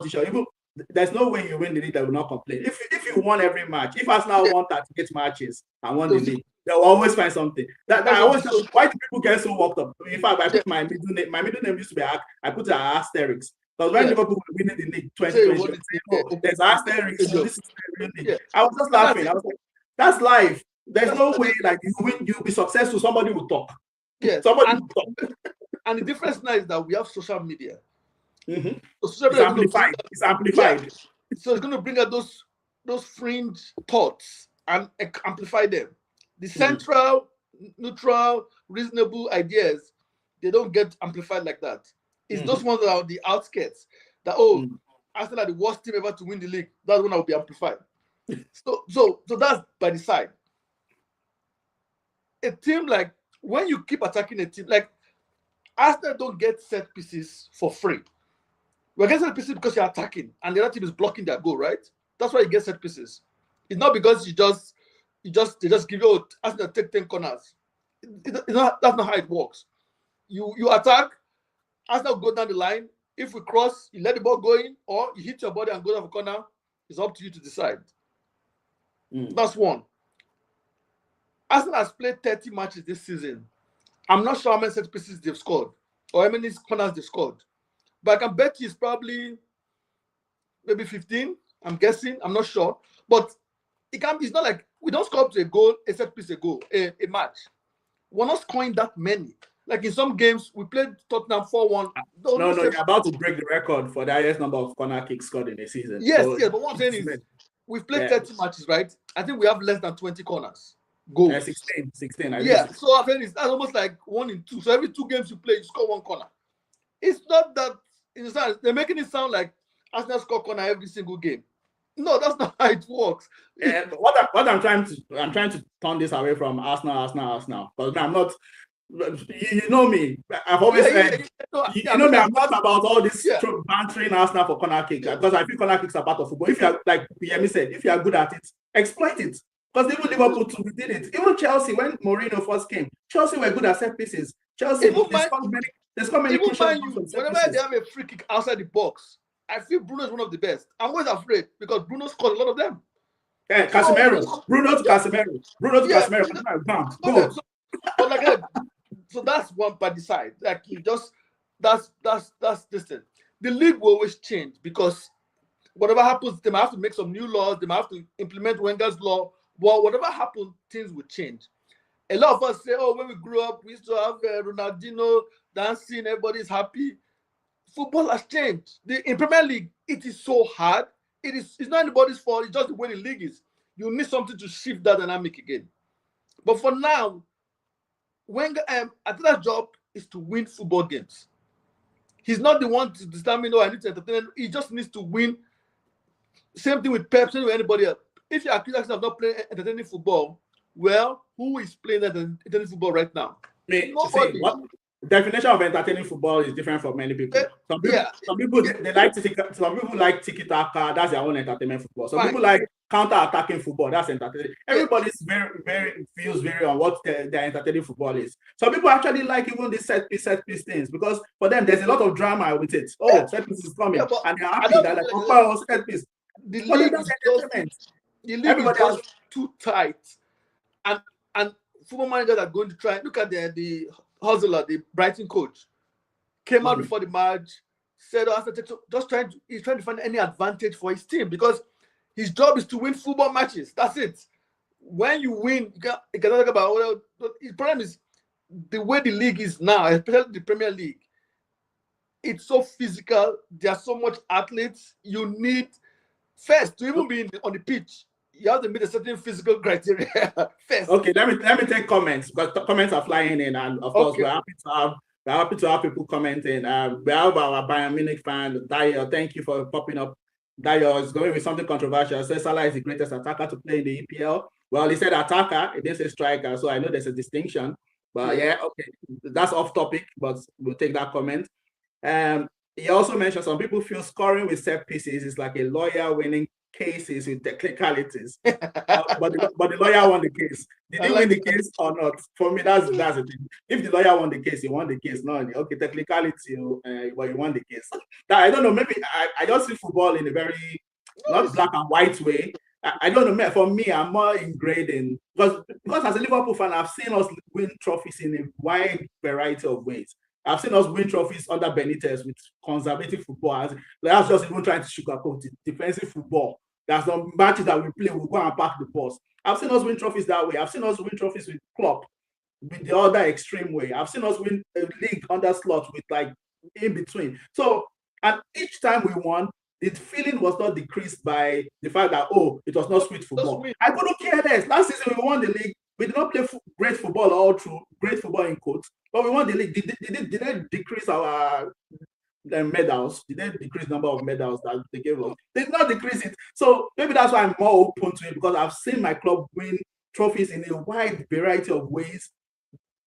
sure. Even there's no way you win the league that will not complain. If you won every match, if Arsenal won 38 matches and won the league, they'll always find something. Why do people get so worked up? In fact, I put my middle name used to be I put an asterisk. Because when Liverpool were winning the league 2020, there's asterisk. So this is the league. I was just laughing. I was like, that's life. There's no way like you'll be successful. Somebody will talk. Yes. Somebody will talk. And the difference now is that we have social media. Mm-hmm. So social media it's amplified. Yeah. So it's going to bring out those fringe thoughts and amplify them. The central, neutral, reasonable ideas, they don't get amplified like that. It's those ones that are the outskirts that Arsenal are the worst team ever to win the league. That's when I will be amplified. So that's by the side. A team like when you keep attacking a team like Arsenal don't get set pieces for free. We're getting set pieces because you're attacking and the other team is blocking their goal, right? That's why you get set pieces. It's not because they just give you Arsenal take 10 corners. That's not how it works. You attack, Arsenal go down the line. If we cross, you let the ball go in, or you hit your body and go down the corner. It's up to you to decide. That's one. Arsenal has played 30 matches this season. I'm not sure how many set pieces they've scored or how many corners they've scored. But I can bet you it's probably maybe 15. I'm guessing. I'm not sure. But it's not like we don't score up to a goal, a set piece, a match. We're not scoring that many. Like in some games, we played Tottenham 4-1. No, you're about to break the record for the highest number of corner kicks scored in a season. Yes, but what I'm saying is we've played 30 matches, right? I think we have less than 20 corners. Goals. 16. So I think that's almost like 1 in 2. So every 2 games you play, you score 1 corner. It's not that, they're making it sound like Arsenal score corner every single game. No, that's not how it works. Yeah, what I'm trying to turn this away from Arsenal. Because I'm not. You know me. I've always said. You know me. I'm not about all this bantering Arsenal for corner kicks because I feel corner kicks are part of football. If you are like Yemi said, if you are good at it, exploit it. Because even Liverpool too did it. Even Chelsea, when Mourinho first came, Chelsea were good at set pieces. Chelsea they scored many crucial goals. Whenever they have a free kick outside the box, I feel Bruno is one of the best. I'm always afraid because Bruno scored a lot of them. Yeah, Casemiro. Bruno to Casemiro. Casemiro. But like so that's one by the side. Like you just that's this thing. The league will always change because whatever happens, they might have to make some new laws, they might have to implement Wenger's law. Well, whatever happens, things will change. A lot of us say, when we grew up, we used to have Ronaldinho dancing, everybody's happy. Football has changed. In Premier League, it is so hard. It's not anybody's fault. It's just the way the league is. You need something to shift that dynamic again. But for now, Wenger, I think that job is to win football games. He's not the one to determine, I need to entertain. He just needs to win. Same thing with Pep, same thing with anybody else. If you're accused of not playing entertaining football, well, who is playing entertaining football right now? Nobody. What definition of entertaining football is different for many people. Some people they like some people like tiki-taka, that's their own entertainment football. Some people like counter-attacking football, that's entertaining. Everybody's very feels very on what their entertaining football is. Some people actually like even the set piece things because for them there's a lot of drama with it. Set piece is coming, and they're happy that like set piece. The league is just too tight, and football managers are going to try. Look at the Hustler, the Brighton coach, came out before the match, said, he's trying to find any advantage for his team because his job is to win football matches. That's it. When you win, you can talk about. The problem is the way the league is now, especially the Premier League. It's so physical. There's so much athletes. You need first to even be on the pitch. You have to meet a certain physical criteria first. Okay, let me take comments because comments are flying in, and of course we're happy to have people commenting. We have our Bayern Munich fan Dio. Thank you for popping up. Dio is going with something controversial. Says Salah is the greatest attacker to play in the EPL. Well, he said attacker, he didn't say striker, so I know there's a distinction. But okay, that's off topic, but we'll take that comment. He also mentioned some people feel scoring with set pieces is like a lawyer winning cases with technicalities, but the lawyer won the case. Did he win the case or not? For me, that's the thing. If the lawyer won the case, he won the case. No, okay, technicality, but he won the case. I don't know. Maybe I just see football in a very not black and white way. I don't know. For me, I'm more ingrained in because as a Liverpool fan, I've seen us win trophies in a wide variety of ways. I've seen us win trophies under Benitez with conservative football. That's just even trying to sugarcoat it. Defensive football. There's some matches that we play, we'll go and pack the bus. I've seen us win trophies that way. I've seen us win trophies with Klopp, with the other extreme way. I've seen us win a league under slot with like in between. So, and each time we won, the feeling was not decreased by the fact that, it was not sweet football. I couldn't care less. Last season, we won the league. We did not play great football all through, great football in quotes, but we won the league. Did they decrease our medals? Did they decrease the number of medals that they gave us? They did not decrease it. So maybe that's why I'm more open to it because I've seen my club win trophies in a wide variety of ways,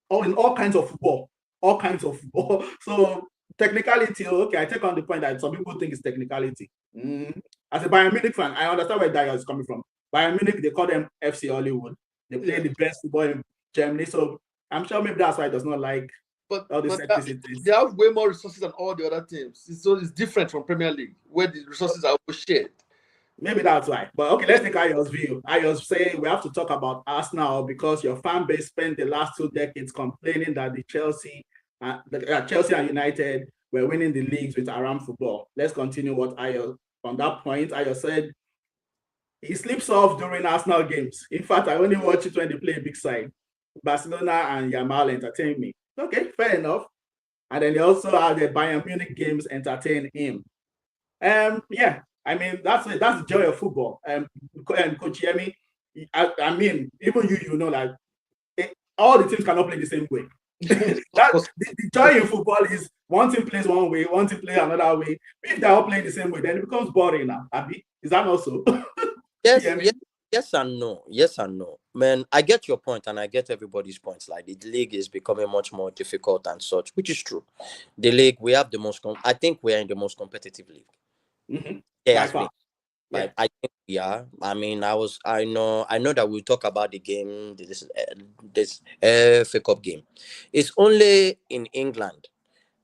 or in all kinds of football. So technicality, okay, I take on the point that some people think it's technicality. As a Bayern Munich fan, I understand where Dyer is coming from. Bayern Munich, they call them FC Hollywood. They play the best football in Germany, so I'm sure maybe that's why he does not like all the set-pieces. They have way more resources than all the other teams. So it's different from Premier League, where the resources are shared. Maybe that's why. But okay, let's take Ayo's view. Ayo's saying we have to talk about Arsenal because your fan base spent the last 2 decades complaining that the Chelsea and United were winning the leagues with Aram football. Let's continue what Ayo on that point. Ayo said he sleeps off during Arsenal games. In fact, I only watch it when they play a big side. Barcelona and Yamal entertain me. Okay, fair enough. And then they also have the Bayern Munich games entertain him. Yeah, I mean that's the joy of football. And Coach Yemi, I mean, even you know that all the teams cannot play the same way. The joy in football is one team plays one way, one team plays another way. If they're all playing the same way, then it becomes boring now. Abi, is that not so? Yes and no. Man, I get your point and I get everybody's points. Like the league is becoming much more difficult and such, which is true. The league, we have the most. I think we are in the most competitive league. Mm-hmm. Like I think we are. I mean, I know that we'll talk about the game, this FA Cup game. It's only in England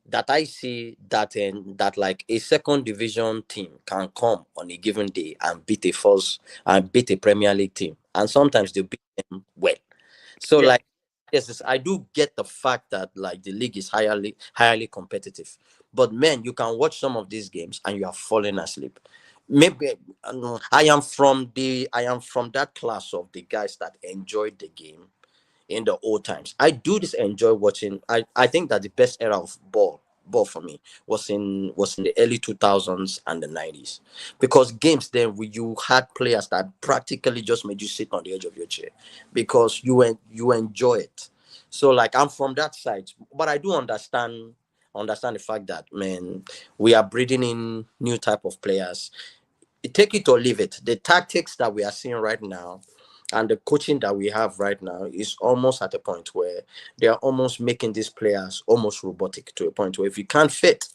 that I see that like a second division team can come on a given day and beat a Premier League team, and sometimes they beat them well. So like yes, I do get the fact that like the league is highly competitive, but man, you can watch some of these games and you are falling asleep. Maybe I am from that class of the guys that enjoyed the game in the old times. I do this enjoy watching. I think that the best era of ball for me was in the early 2000s and the 90s, because games then you had players that practically just made you sit on the edge of your chair because you enjoy it. So like I'm from that side, but I do understand the fact that, man, we are breeding in new type of players. Take it or leave it. The tactics that we are seeing right now and the coaching that we have right now is almost at a point where they are almost making these players almost robotic, to a point where if you can't fit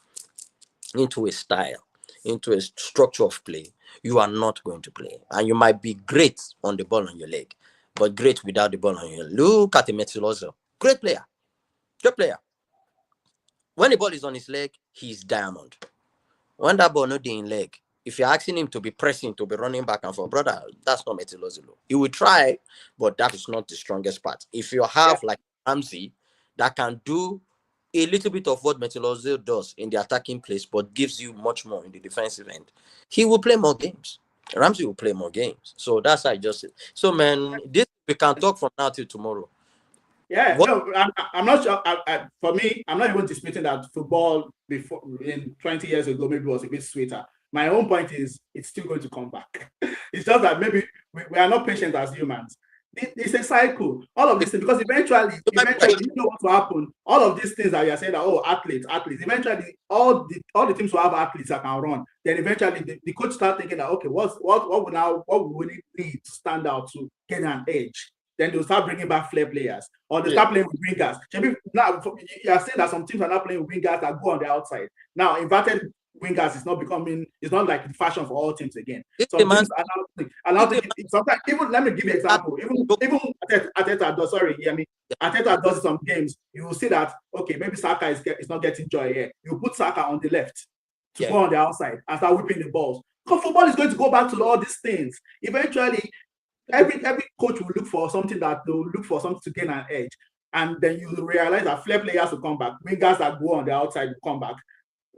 into a style, into a structure of play, you are not going to play. And you might be great on the ball on your leg, but great without the ball on your leg. Look at Metilozo. Great player. Great player. When the ball is on his leg, he's diamond. When that ball not in leg, if you're asking him to be pressing, to be running back and forth, brother, that's not Metilozulu. He will try, but that is not the strongest part. If you have like Ramsey that can do a little bit of what Metilozulu does in the attacking place, but gives you much more in the defensive end, he will play more games. Ramsey will play more games. So that's how I just said. So, man, this we can talk from now till tomorrow. Yeah, no, I'm not sure. For me, I'm not even disputing that football before in 20 years ago maybe was a bit sweeter. My own point is it's still going to come back. It's just that maybe we are not patient as humans. It's a cycle. All of this thing, because eventually, you know what will happen. All of these things that you are saying that athletes. Eventually, all the teams will have athletes that can run. Then eventually, the coach start thinking that what we need to stand out to get an edge. Then they'll start bringing back flair players, or they start playing with wingers. Now you are saying that some teams are not playing with wingers that go on the outside. Now inverted wingers is not like the fashion for all teams again. Some teams are now sometimes, even let me give you an example. Even Arteta does, Arteta does some games. You will see that maybe Saka is not getting joy here. You put Saka on the left to go on the outside and start whipping the balls. Because football is going to go back to all these things. Eventually, every coach will look for something to gain an edge, and then you realize that flair players will come back, wingers that go on the outside will come back.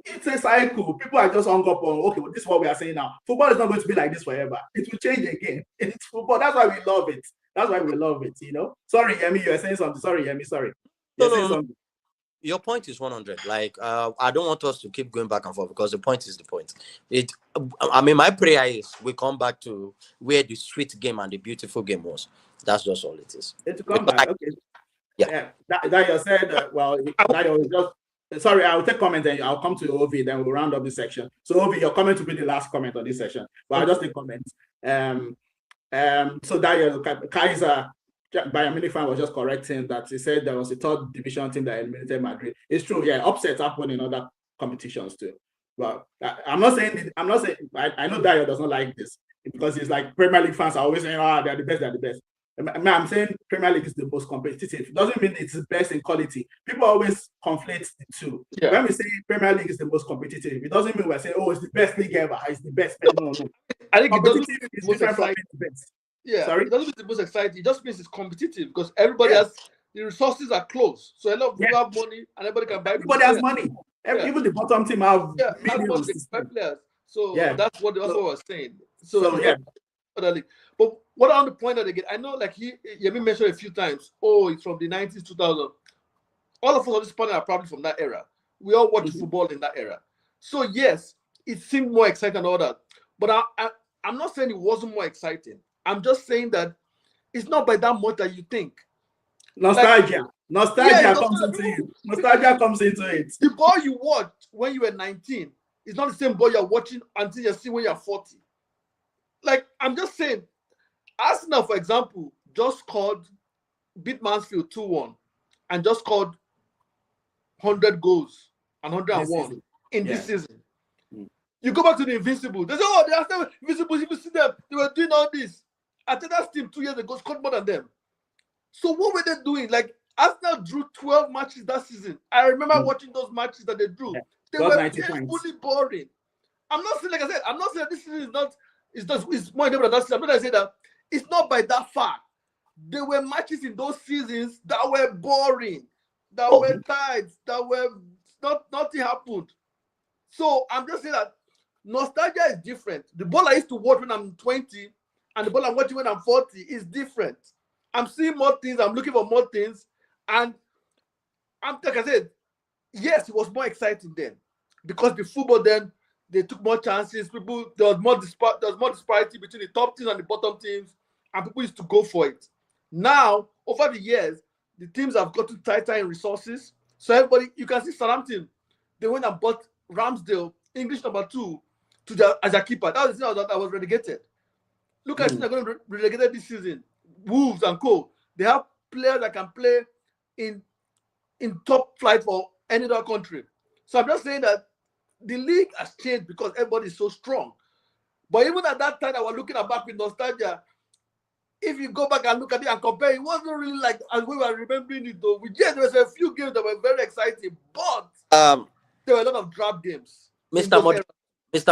It's a cycle. People are just hung up on this is what we are saying now. Football is not going to be like this forever. It will change again. It's football. That's why we love it. Sorry, Yemi, you are saying something. Sorry, Yemi, sorry. No. Your point is 100. Like, I don't want us to keep going back and forth, because the point is the point. My prayer is we come back to where the sweet game and the beautiful game was. That's just all it is. To come back, okay. Yeah. That you said, that was just. Sorry, I'll take comment and I'll come to Ovi, then we'll round up this section. So, Ovi, your comment will be the last comment on this section. But I'll just take comments. So that Kaiser, Bayern Munich fan, was just correcting that he said there was a third division team that eliminated Madrid. It's true, upsets happen in other competitions too. Well, I'm not saying I know Dayo does not like this, because it's like Premier League fans are always saying, they're the best. I'm saying Premier League is the most competitive. It doesn't mean it's the best in quality. People always conflate the two. Yeah. When we say Premier League is the most competitive, it doesn't mean we're saying, it's the best league ever. It's the best. No. I think competitive is different from the best. Yeah, sorry? It doesn't mean the most exciting. It just means it's competitive, because everybody has, the resources are close. So a lot of people have money and everybody can buy. Everybody has money. Even the bottom team have millions of players. So that's what I was saying. But what I want to point out again, I know like Yemi mentioned a few times, it's from the 90s, 2000. All of us on this panel are probably from that era. We all watched football in that era. So yes, it seemed more exciting and all that. But I'm not saying it wasn't more exciting. I'm just saying that it's not by that much that you think. Nostalgia. Nostalgia comes into it. The ball you watched when you were 19 is not the same ball you're watching until you see when you're 40. Like, I'm just saying, Arsenal, for example, just beat Mansfield 2-1 and just scored 100 goals and 101 in this season. You go back to the Invincibles. They say, they are still Invincibles. If you see them, they were doing all this. Arteta's team 2 years ago scored more than them. So what were they doing? Like, Arsenal drew 12 matches that season. I remember watching those matches that they drew. They were fully boring. I'm not saying, like I said, I'm not saying this season is not. It's more important than that season. I'm not saying that it's not by that far. There were matches in those seasons that were boring, that were tight, that were nothing happened. So I'm just saying that nostalgia is different. The ball I used to watch when I'm 20 and the ball I'm watching when I'm 40 is different. I'm seeing more things. I'm looking for more things. And like I said, yes, it was more exciting then, because the football then, they took more chances. There was more disparity between the top teams and the bottom teams, and people used to go for it. Now, over the years, the teams have gotten tighter in resources. So everybody, you can see Southampton, they went and bought Ramsdale, English number 2, as a keeper. That was the thing that was relegated. Look at they're going to be relegated this season. Wolves and co. They have players that can play in top flight for any other country. So I'm just saying that the league has changed because everybody is so strong. But even at that time, I was looking back with nostalgia. If you go back and look at it and compare, it wasn't really like as we were remembering it though. There was a few games that were very exciting, but there were a lot of drab games. Mr.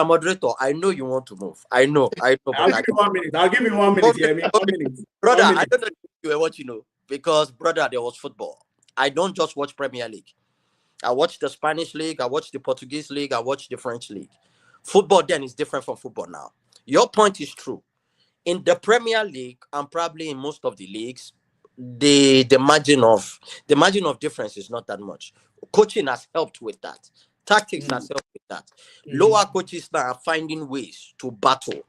Moderator, I know you want to move. I know. I'll give you 1 minute. I'll give you 1 minute here. 1 minute. Brother, 1 minute. I don't know if you were watching, because, brother, there was football. I don't just watch Premier League. I watch the Spanish League. I watch the Portuguese League. I watch the French League. Football then is different from football now. Your point is true. In the Premier League and probably in most of the leagues, the margin of difference is not that much. Coaching has helped with that. Tactics has helped with that. Lower coaches now are finding ways to battle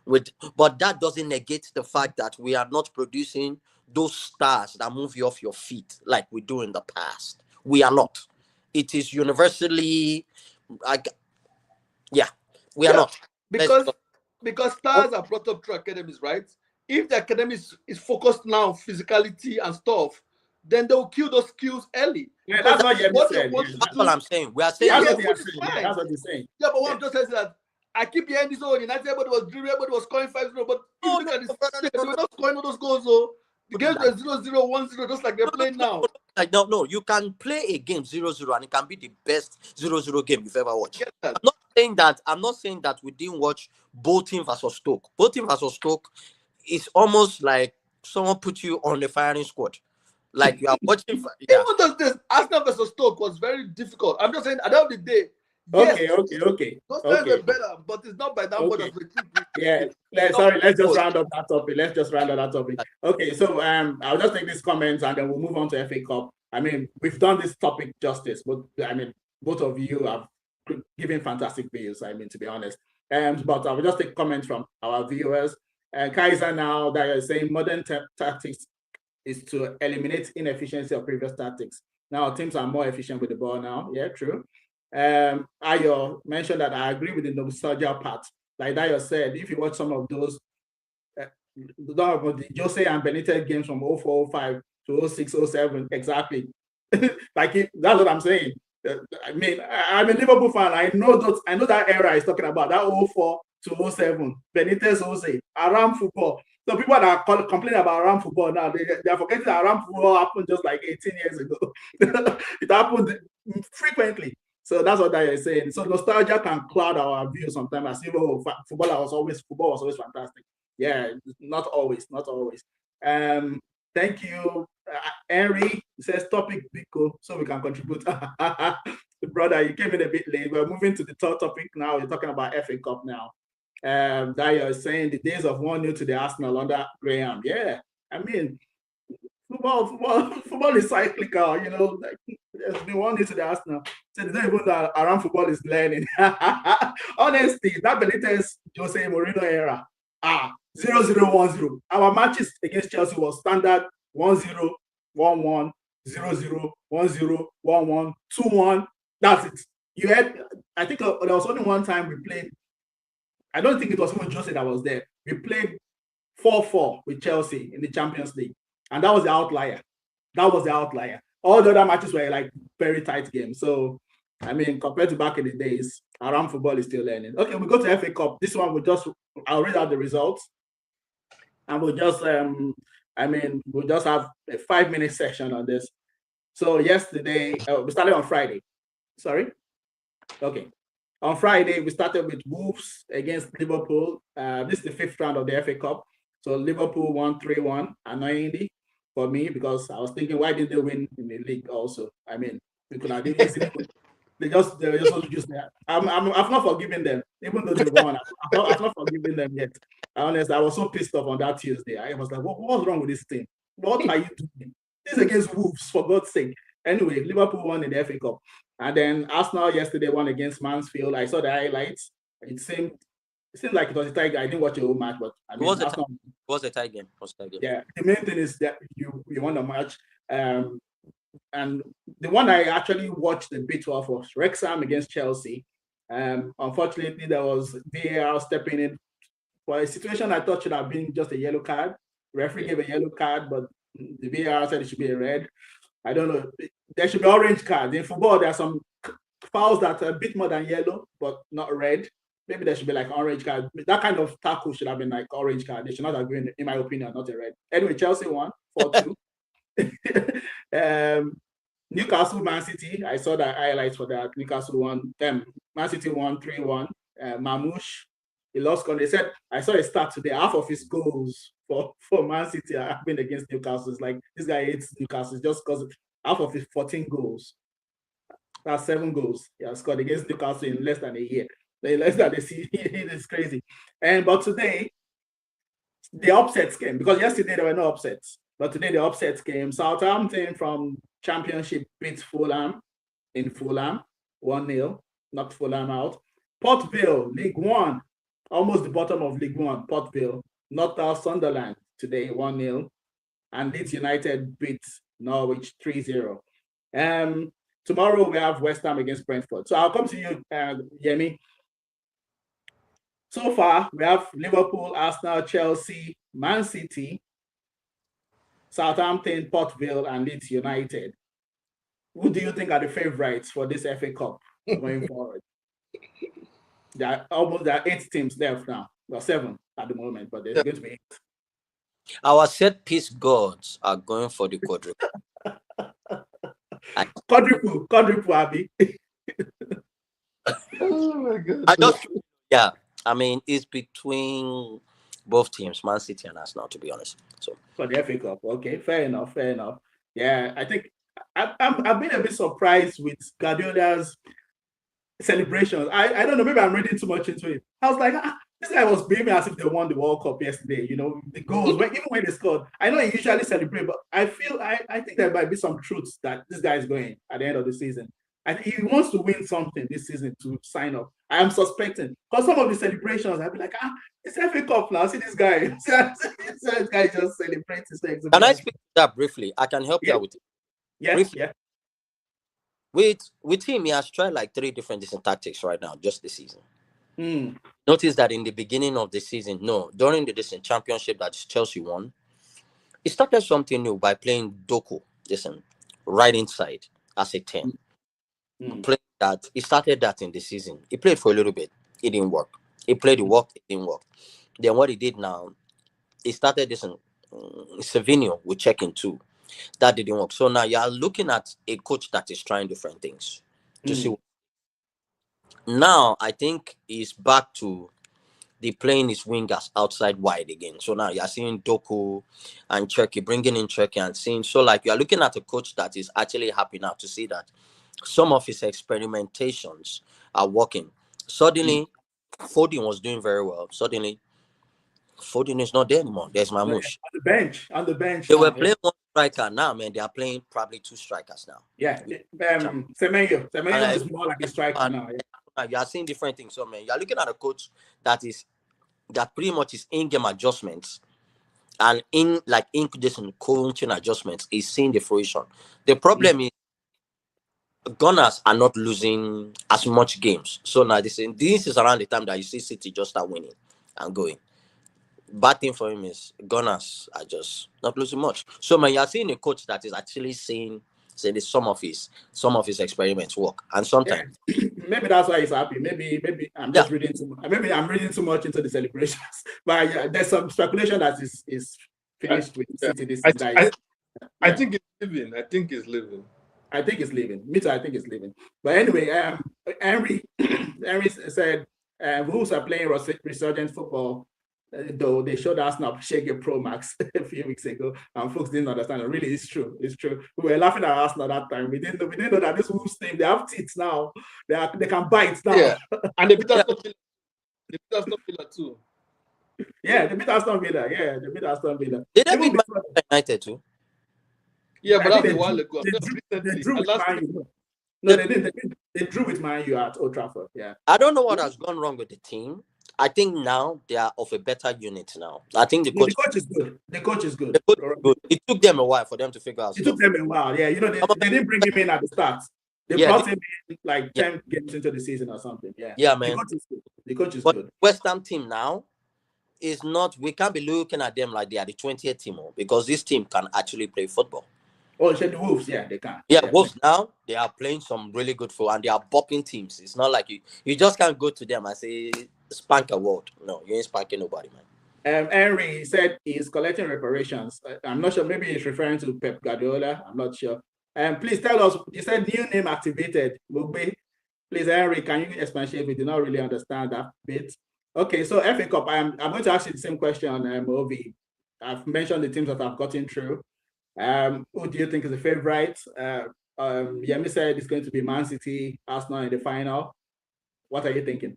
with, but that doesn't negate the fact that we are not producing those stars that move you off your feet like we do in the past. We are not. It is universally, we are not. Because stars are brought up through academies, right? If the academy is focused now on physicality and stuff, then they will kill those skills early. Yeah, that's what you're saying. That's what I'm saying. We are saying that's what you're saying. That's what you're saying. Yeah, but what I'm just saying is that I keep hearing this all United, everybody was dribbling, everybody was scoring 5-0, but they were not scoring all those goals, so the games were 0-0, 1-0, just like they're playing now. Like, no, you can play a game 0-0 and it can be the best 0-0 game you've ever watched. Yeah. I'm not saying that we didn't watch Bolton versus Stoke. Bolton versus Stoke is almost like someone put you on the firing squad. Like you are watching. Even though this Arsenal versus Stoke was very difficult. I'm just saying at the end of the day. Okay. Those times are better, but it's not by that much as we think. Yeah. Let's just round up that topic. Okay, so I'll just take these comments and then we'll move on to FA Cup. I mean, we've done this topic justice, but I mean, both of you have given fantastic views. I mean, to be honest. But I will just take comments from our viewers. Kaiser now that you're saying modern tactics is to eliminate inefficiency of previous tactics. Now teams are more efficient with the ball now. Yeah, true. Ayo mentioned that I agree with the nostalgia part. Like Dayo said, if you watch some of those the Jose and Benitez games from 04, 05 to 06, 07, exactly. That's what I'm saying. I mean, I'm a Liverpool fan. I know that era is talking about, that 04 to 07, Benitez, Jose, around football. So people that are complaining about around football now, they are forgetting that around football happened just like 18 years ago. It happened frequently. So that's what they are saying. So nostalgia can cloud our view sometimes. As if football was always fantastic. Yeah, not always. Thank you, Henry. Says topic Biko, so we can contribute. Brother, you came in a bit late. We're moving to the third topic now. We're talking about FA Cup now. Daya is saying the days of 1-0 to the Arsenal under Graham. Yeah, I mean, football is cyclical. You know, like, there's been 1-0 to the Arsenal. So they don't even know around football is learning. Honestly, that Benitez Jose Mourinho era. 0-0, 1-0. Our matches against Chelsea was standard 1-0, 1-1, 0-0, 1-0, 1-1, 2-1. That's it. You had, I think there was only one time we played. I don't think it was even Jose that was there. We played 4-4 with Chelsea in the Champions League. And that was the outlier. All the other matches were like very tight games. So, I mean, compared to back in the days, around football is still learning. Okay, we go to FA Cup. This one, I'll read out the results. And we'll just have a 5-minute section on this. So yesterday, we started on Friday. Sorry? Okay. On Friday, we started with Wolves against Liverpool. This is the 5th round of the FA Cup. So Liverpool won 3-1, annoyingly for me, because I was thinking, why didn't they win in the league also? I mean, they could have been easily. They just that. I've not forgiven them, even though they won. I've not forgiven them yet. Honestly, I was so pissed off on that Tuesday. I was like, what's wrong with this team? What are you doing? This is against Wolves, for God's sake. Anyway, Liverpool won in the FA Cup. And then Arsenal yesterday won against Mansfield. I saw the highlights. It seemed like it was a tie game. I didn't watch the whole match, but I mean, it was a tie game. Yeah, the main thing is that you won the match. And the one I actually watched a bit of was Wrexham against Chelsea. Unfortunately, there was VAR stepping in for a situation I thought should have been just a yellow card. Referee gave a yellow card, but the VAR said it should be a red. I don't know. There should be orange cards. In football, there are some fouls that are a bit more than yellow, but not red. Maybe there should be like orange card. That kind of tackle should have been like orange card. They should not have been, in my opinion, not a red. Anyway, Chelsea won 4-2. Newcastle, Man City. I saw the highlights for that. Newcastle won. Man City won 3-1. Mamouche, he lost. They said I saw a stat today. Half of his goals for Man City have been against Newcastle. It's like this guy hates Newcastle just because half of his 14 goals. That's 7 goals he has scored against Newcastle in less than a year. Less than a season. It's crazy. But today, the upsets came because yesterday there were no upsets. But today the upsets came. Southampton from Championship beat Fulham in Fulham 1-0. Knocked Fulham out. Port Vale, League One, almost the bottom of League One. Port Vale knocked out Sunderland today 1-0. And Leeds United beat Norwich 3-0. Tomorrow we have West Ham against Brentford. So I'll come to you, Yemi. So far, we have Liverpool, Arsenal, Chelsea, Man City, Southampton, Port Vale, and Leeds United. Who do you think are the favorites for this FA Cup going forward? There are 8 teams left now. Well, 7 at the moment, but there's going to be 8. Our set-piece gods are going for the quadruple. Quadruple, Abby. Oh my God. I mean, it's between both teams, Man City and Arsenal, to be honest. So for the FA Cup, okay, fair enough. Yeah, I think I've been a bit surprised with Guardiola's celebrations. I don't know, maybe I'm reading too much into it. I was like, this guy was behaving as if they won the World Cup yesterday. You know, the goals, even when they scored. I know he usually celebrates, but I think there might be some truths that this guy is going at the end of the season. I think he wants to win something this season to sign up. I am suspecting because some of the celebrations, I'll be like, it's FA Cup now. See this guy. This guy just celebrates his exhibition. Can I speak to that briefly? I can help you out with it. Yes, yeah. With him, he has tried like 3 different tactics right now, just this season. Notice that in the beginning of the season, during the championship that Chelsea won, he started something new by playing Doku, right inside as a 10. He started that in the season. He played for a little bit. It didn't work. He played the work. It didn't work. Then what he did now, he started this Savinio with checking too. That didn't work. So now you are looking at a coach that is trying different things to see. Now I think he's back to the playing his wingers outside wide again. So now you are seeing Doku and Cherky, bringing in Cherky and seeing. So like you are looking at a coach that is actually happy now to see that some of his experimentations are working. Suddenly, Foden was doing very well. Suddenly, Foden is not there anymore. There's Mamouche. On the bench. They were playing 1 striker. Now, man, they are playing probably 2 strikers now. Yeah. Semenyo is more like a striker now. Yeah. You are seeing different things. So, man, you are looking at a coach that pretty much is in-game adjustments and coaching adjustments is seeing the fruition. The problem is Gunners are not losing as much games. So now this is around the time that you see City just start winning and going. Bad thing for him is Gunners are just not losing much. So man, you're seeing a coach that is actually saying some of his experiments work, and sometimes maybe that's why he's happy. Maybe I'm just reading too much. Maybe I'm reading too much into the celebrations. But there's some speculation that is finished with City this guy. I think it's living. I think it's living. Me too, I think it's leaving. But anyway, Henry said Wolves are playing resurgent football, though they showed us now Shege Pro Max a few weeks ago, and folks didn't understand it. Really, it's true. We were laughing at Arsenal that time. We didn't know that this Wolves team, they have teeth now. They can bite now. Yeah, and they beat Aston Villa too. Yeah, they beat Aston Villa. Did they beat Man United too? Yeah, but that was a while ago. They drew with Man U. No, they didn't. They drew with Man U at Old Trafford. Yeah. I don't know what has gone wrong with the team. I think now they are of a better unit now. I think the No, the coach, coach is good. The coach is the good. coach is good. It took them a while for them to figure out It took stuff. them a while. Yeah, they didn't bring him in at the start. They Yeah, brought him in like yeah, 10 games into the season or something. Yeah. yeah, The man. coach is good. The coach is But good. West Ham team now is not. We can't be looking at them like they are the 20th team, because this team can actually play football. Oh, the Wolves, yeah, they can. Yeah, Yeah, Wolves now they are playing some really good football and they are bopping teams. It's not like you just can't go to them and say spank a world. No, you ain't spanking nobody, man. Henry said he's collecting reparations. I'm not sure. Maybe he's referring to Pep Guardiola. I'm not sure. Please tell us. You said new name activated. Mugbe. Please, Henry, can you expatiate? We did not really understand that bit. Okay, so FA Cup. I'm going to ask you the same question, Ovi. I've mentioned the teams that have gotten through. Who do you think is the favorite? Yemi said it's going to be Man City, Arsenal in the final. What are you thinking?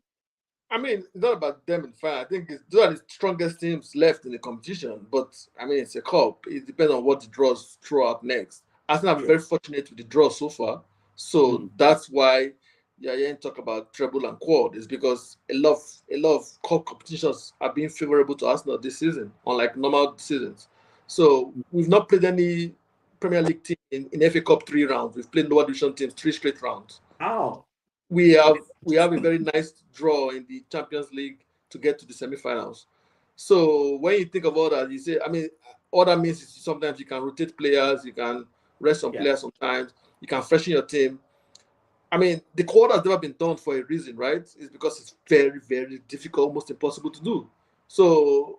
I mean, it's not about them in fact. I think those are the strongest teams left in the competition. But I mean, it's a cup. It depends on what the draws throw out next. Arsenal are very fortunate with the draw so far, so that's why you ain't talk about treble and quad. Is because a lot of cup competitions have been favorable to Arsenal this season, unlike normal seasons. So we've not played any Premier League team in FA Cup 3 rounds. We've played lower division teams 3 straight rounds. Oh. We have a very nice draw in the Champions League to get to the semi-finals. So when you think of all that, you say, I mean, all that means is sometimes you can rotate players, you can rest some players sometimes, you can freshen your team. I mean, the quad has never been done for a reason, right? It's because it's very, very difficult, almost impossible to do. So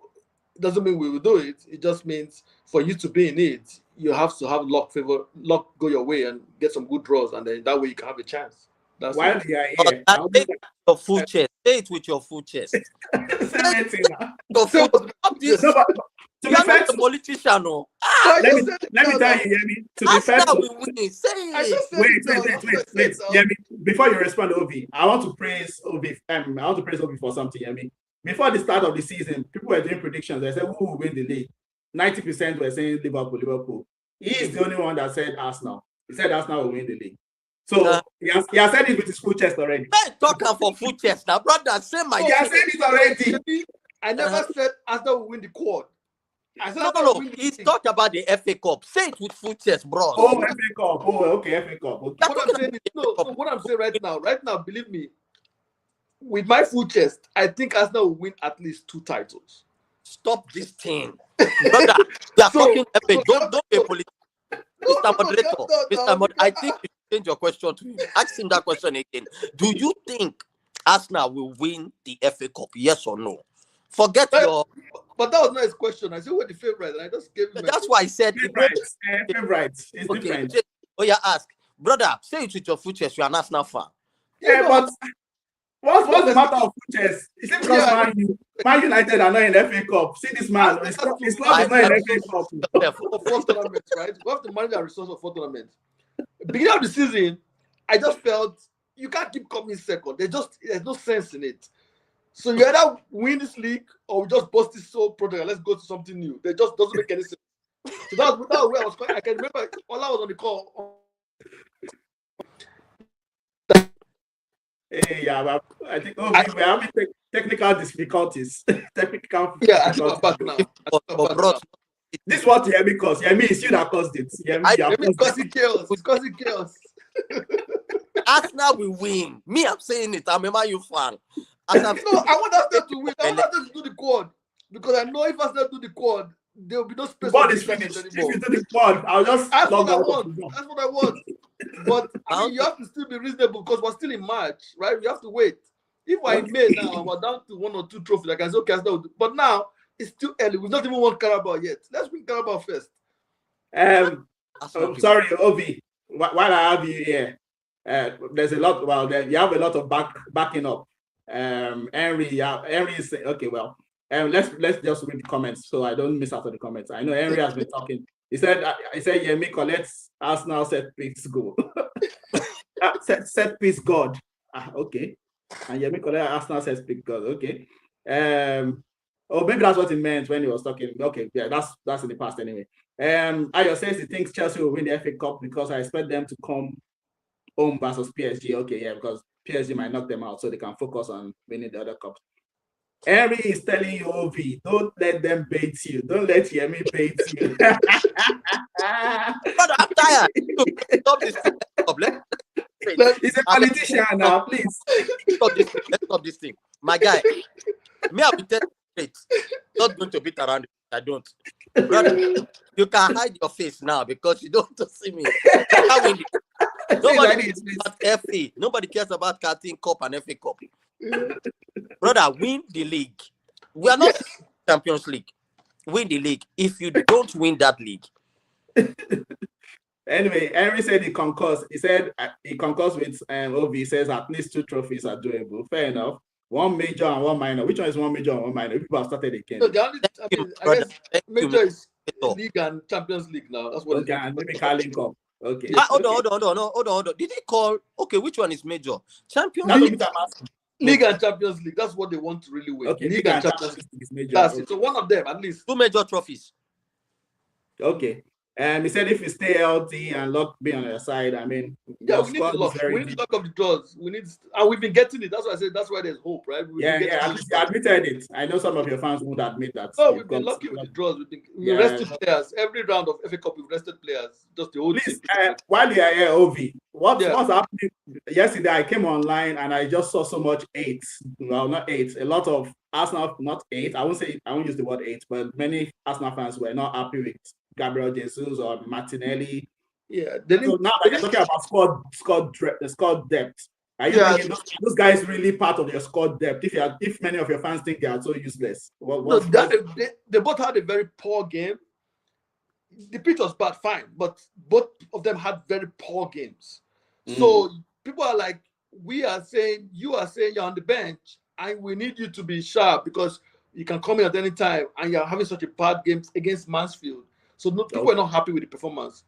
it doesn't mean we will do it. It just means for you to be in it, you have to have luck go your way and get some good draws, and then that way you can have a chance. That's While it. they are here, Say it with your full chest. Say it with your full chest. Your full stop this. No, but to You be are fair, not a politician, no. let me tell you, Yemi. To be fair, Arsenal will win. Say it. wait, Yemi. Before you respond, Obi, I want to praise Obi. I want to praise Obi for something, Yemi. Before the start of the season, people were doing predictions. They said who will win the league. 90% were saying Liverpool. He is the only one that said Arsenal. He said Arsenal will win the league. So he has said it with his full chest already. Man, talking for full chest now, brother. Say my. He has said it already. I never said Arsenal will win the quad. I said No. He's talking about the FA Cup. Say it with full chest, bro. Oh, FA Cup. Oh, okay, FA Cup. Okay. What I'm saying right now, believe me, with my full chest, I think Arsenal will win at least 2 titles. Stop this thing, brother. You are talking FA. Don't be a politician. Mr. Moderator, I think you should change your question to him. Ask him that question again. Do you think Arsenal will win the FA Cup? Yes or no? Forget your. But that was not his question. I said we're the favorite, and I just gave him. That's why I said favorite. It's different. Oh yeah, ask, brother. Say it with your full chest. You are an Arsenal fan. Yeah, but what's the matter of full chest? Is it because Man United are not in the FA Cup? See this man. His club is not in the FA Cup. For 4 tournaments, right? We have to manage our resources for 4 tournaments. Beginning of the season, I just felt you can't keep coming second. There's no sense in it. So you either win this league or we just bust this whole project and let's go to something new. It just doesn't make any sense. So that was where I was. I can remember all I was on the call. Hey, yeah, I think we're having technical difficulties. I think I'm back now. This is what Yemi caused. Yemi, it's you that caused it. Yemi causing chaos. It's causing chaos. Arsenal will win. Me, I'm saying it. I'm a Man U fan. No, I want Arsenal to win. I want Arsenal to do the quad because I know if Arsenal do the quad, there will be no space. Quad is finished. If you do the quad, I'll just. That's what I want. That's what I want. But I mean, you have to still be reasonable because we're still in March, right? We have to wait. If we're in May now, we're down to 1 or 2 trophies. Like I said, okay, but now it's too early. We've not even won Carabao yet. Let's win Carabao first. Sorry, Ovi. While I have you here, there's a lot. Well, you have a lot of backing up. Henry is saying, okay, well, let's just read the comments so I don't miss out on the comments. I know Henry has been talking. He said, Yemi collects Arsenal set piece goal. set piece God. Okay. And Yemi collects Arsenal set piece God. Okay. Maybe that's what he meant when he was talking. Okay, yeah, that's in the past anyway. Ayo says he thinks Chelsea will win the FA Cup because I expect them to come home versus PSG. Okay, yeah, because PSG might knock them out so they can focus on winning the other cups. Henry is telling you, Ovi, don't let them bait you. Don't let Yemi bait you. But I'm tired. Stop this thing. He's a politician now, please. Stop this thing. Let's stop this thing. My guy, me, I'll be telling you straight. Not going to beat around it. I don't. Brother, you can hide your face now because you don't want to see me. Nobody cares about FA. Nobody cares about Captain Cup and FA Cup. Brother, win the league. We are not Champions League. Win the league. If you don't win that league. Anyway, Henry said he concurs. He said he concurs with Ovi. He says at least 2 trophies are doable. Fair enough. 1 major and 1 minor. Which one is 1 major and 1 minor? People have started again. No, the only, I guess major is League and Champions League now. That's what okay, and maybe Carling Cup. Okay. Hold on. Did he call? Okay, which one is major? Champions League and Champions League. That's what they want to really win. Okay, League and Champions League is major. That's it. So one of them, at least. 2 major trophies. Okay. He said if you stay healthy and luck be on your side, I mean, yeah, we need to luck. We need to luck of the draws. And we've been getting it. That's why I said that's why there's hope, right? At least you admitted it. I know some of your fans won't admit that. No, we've been lucky with the draws. We rested players. Every round of FA Cup, we've rested players. Just the whole team. While you are here, Ovi, what's happening? Yesterday, I came online and I just saw so much 8. Well, not 8. A lot of Arsenal, not 8. I won't use the word 8, but many Arsenal fans were not happy with Gabriel Jesus or Martinelli. Yeah. So now that you're talking about squad depth, are you thinking those guys really part of your squad depth? If many of your fans think they are so useless, they both had a very poor game. The pitch was bad, fine, but both of them had very poor games. So people are like, you are saying you're on the bench, and we need you to be sharp because you can come in at any time, and you're having such a bad game against Mansfield. So people are not happy with the performance.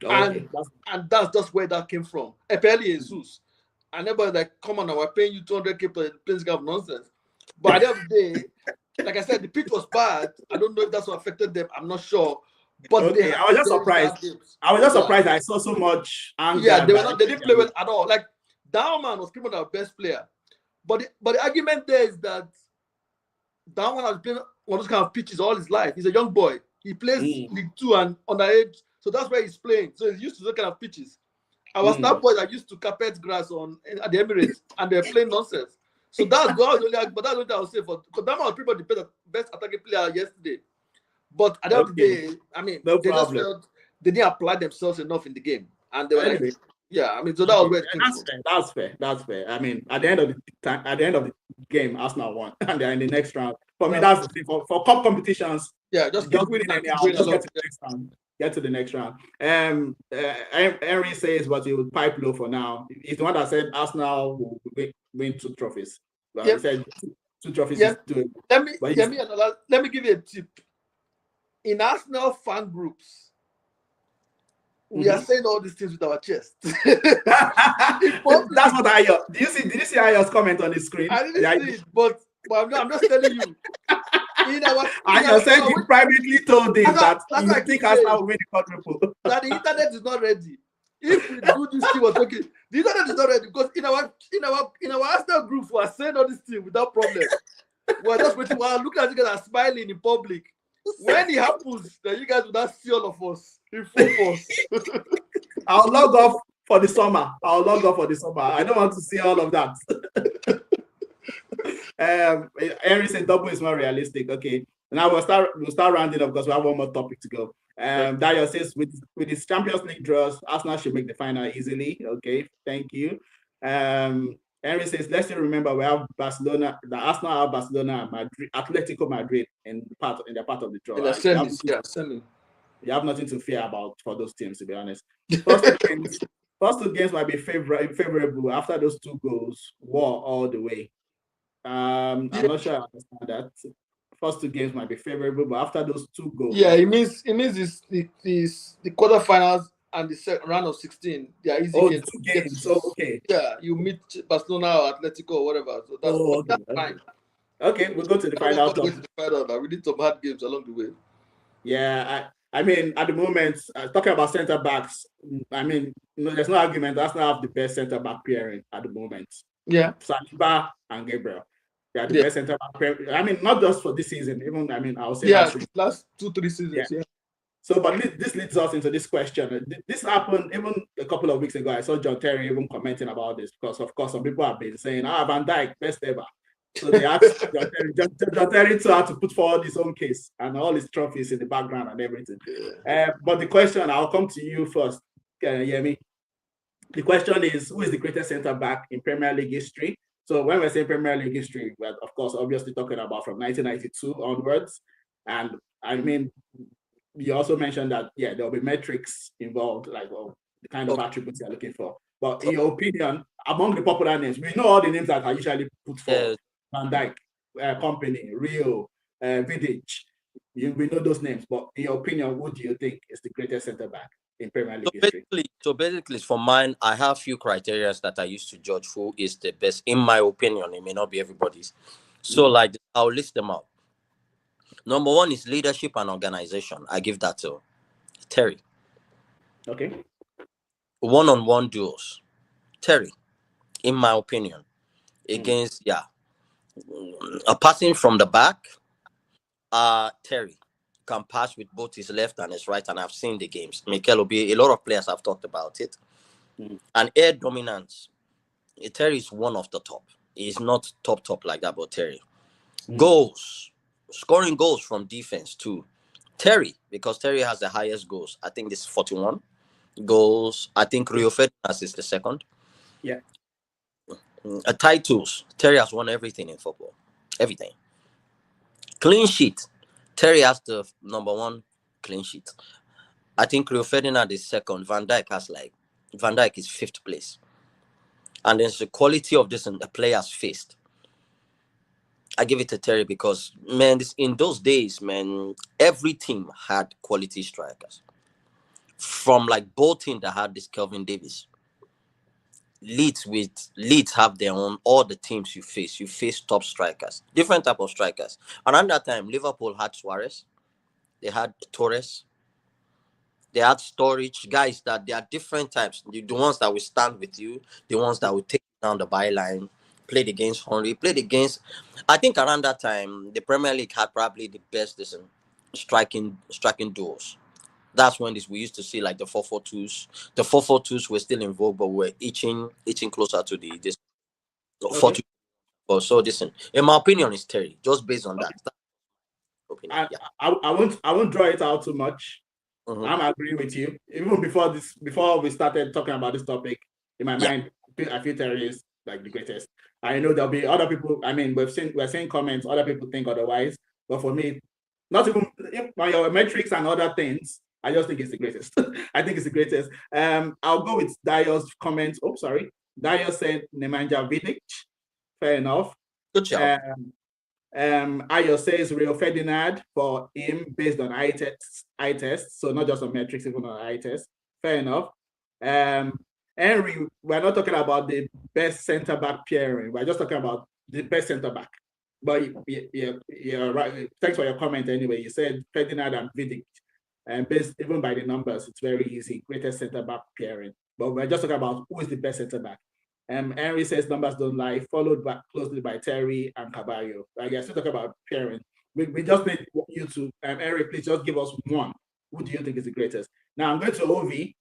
And that's just where that came from. Epeli Jesus. And everybody's like, come on now, we're paying you 200K for this kind of nonsense. But at the end of the day, like I said, the pitch was bad. I don't know if that's what affected them. I'm not sure. But I was just surprised. I was just surprised I saw so much anger. Yeah, they didn't play well at all. Like, Dauman was pretty much our best player. But the argument there is that Dauman has been on those kind of pitches all his life. He's a young boy. He plays League 2 and underage, so that's where he's playing. So he's used to those kind of pitches. Our staff boys are used to carpet grass at the Emirates, and they're playing nonsense. So that's what I would say for because that was pretty much the best attacking player yesterday. But at the end of the day, I mean, they just felt they didn't apply themselves enough in the game, and they were like, so that was where That's fair. I mean, at the end of the game, Arsenal won, and they're in the next round. For me, that's the thing. For cup competitions, just win it anyhow. Just get to the next round. Get to the next round. Henry says, but he would pipe low for now. He's the one that said Arsenal will win 2 trophies. Well, he said 2 trophies is doable. Let me give you a tip. In Arsenal fan groups, we are saying all these things with our chest. That's what I heard. Did you see Ayo's comment on the screen? I didn't see it, but I'm just telling you. Ayo said you privately told him that you think Arsenal will win the quadruple. That the internet is not ready. If we do this thing, was okay. The internet is not ready because in our Arsenal group, we are saying all this thing without problem. We're just waiting. We're looking at you guys are smiling in public. When it happens, then you guys will not see all of us in full force. I'll log off for the summer. I don't want to see all of that. Henry said double is more realistic. Okay. Now we'll start rounding up because we have one more topic to go. Dario says with his Champions League draws, Arsenal should make the final easily. Okay, thank you. Henry says, let's still remember we have Barcelona, the Arsenal have Barcelona and Madrid, Atletico Madrid in their part of the draw. Semi. You have nothing to fear about for those teams, to be honest. First two games might be favorable. After those 2 goals, war all the way. I'm not sure I understand that. First 2 games might be favorable, but after those 2 goals, it means it's the quarterfinals and the second round of 16. They are easy games. 2 games. So okay. Yeah, you meet Barcelona or Atletico or whatever. So that's fine. Okay, we'll go to the final. We need some hard games along the way. Yeah, I mean, at the moment, talking about centre backs, I mean, there's no argument. Arsenal have the best centre back pairing at the moment. Yeah, Saliba and Gabriel. They are the Yeah. best center back. I mean, not just for this season. Even I'll say last 2-3 seasons. Yeah. So, but this leads us into this question. This happened even a couple of weeks ago. I saw John Terry even commenting about this because, of course, some people have been saying, Van Dijk, best ever. So they asked John Terry to have to put forward his own case and all his trophies in the background and everything. But the question, I'll come to you first, Yemi. The question is, who is the greatest centre back in Premier League history? So when we're saying Premier League history, we're of course obviously talking about from 1992 onwards. And I mean, you also mentioned that there'll be metrics involved, like the kind of attributes you're looking for. But in your opinion, among the popular names, we know all the names that are usually put for Van Dijk, Company, Rio, Vidic. We know those names, but in your opinion, who do you think is the greatest centre back in Premier League history? Basically, for mine, I have few criteria that I used to judge who is the best. In my opinion, it may not be everybody's. So, like, I'll list them out. Number one is leadership and organization. I give that to Terry. Okay. One-on-one duels. Terry, in my opinion, against a passing from the back. Terry can pass with both his left and his right, and I've seen the games. Mikel Obi, a lot of players have talked about it. And air dominance. Terry is one of the top. He's not top like that, but Terry. Goals. Scoring goals from defense too. Terry, because Terry has the highest goals. I think this is 41 goals. I think Rio Ferdinand is the second. Yeah. Titles. Terry has won everything in football. Everything. Clean sheet. Terry has the number one clean sheet. I think Rio Ferdinand is second. Van Dijk is fifth place. And there's the quality of this and the players faced. I give it to Terry because, man, in those days, man, every team had quality strikers. From like Bolton that had this Kelvin Davis. Leeds have their own, all the teams you face top strikers, different type of strikers. Around that time, Liverpool had Suarez, they had Torres, they had Sturridge, guys that they are different types. The ones that will stand with you, the ones that will take down the byline, played against Henry, I think around that time, the Premier League had probably the best striking duels. That's when we used to see like the 4-4-2s. The 4-4-2s were still in vogue, but we're itching closer to this 4-2. So listen, in my opinion, it's Terry. Just based on that. I won't draw it out too much. I'm agreeing with you. Even before we started talking about this topic, in my mind, I feel Terry is like the greatest. I know there'll be other people. I mean, we're seeing comments. Other people think otherwise, but for me, not even by your metrics and other things. I just think it's the greatest. I think it's the greatest. I'll go with Dio's comment. Oh, sorry. Dio said Nemanja Vidic. Fair enough. Good job. Ayo says Rio Ferdinand for him based on eye test. So not just on metrics, even on eye test. Fair enough. Henry, we're not talking about the best center back pairing. We're just talking about the best center back. But you're right. Thanks for your comment anyway. You said Ferdinand and Vidic. And based even by the numbers, it's very easy. Greatest center back pairing. But we're just talking about who is the best center back. Henry says numbers don't lie, followed closely by Terry and Caballo. I guess we talk about pairing. We just need you to, Henry, please just give us one. Who do you think is the greatest? Now I'm going to Ovi.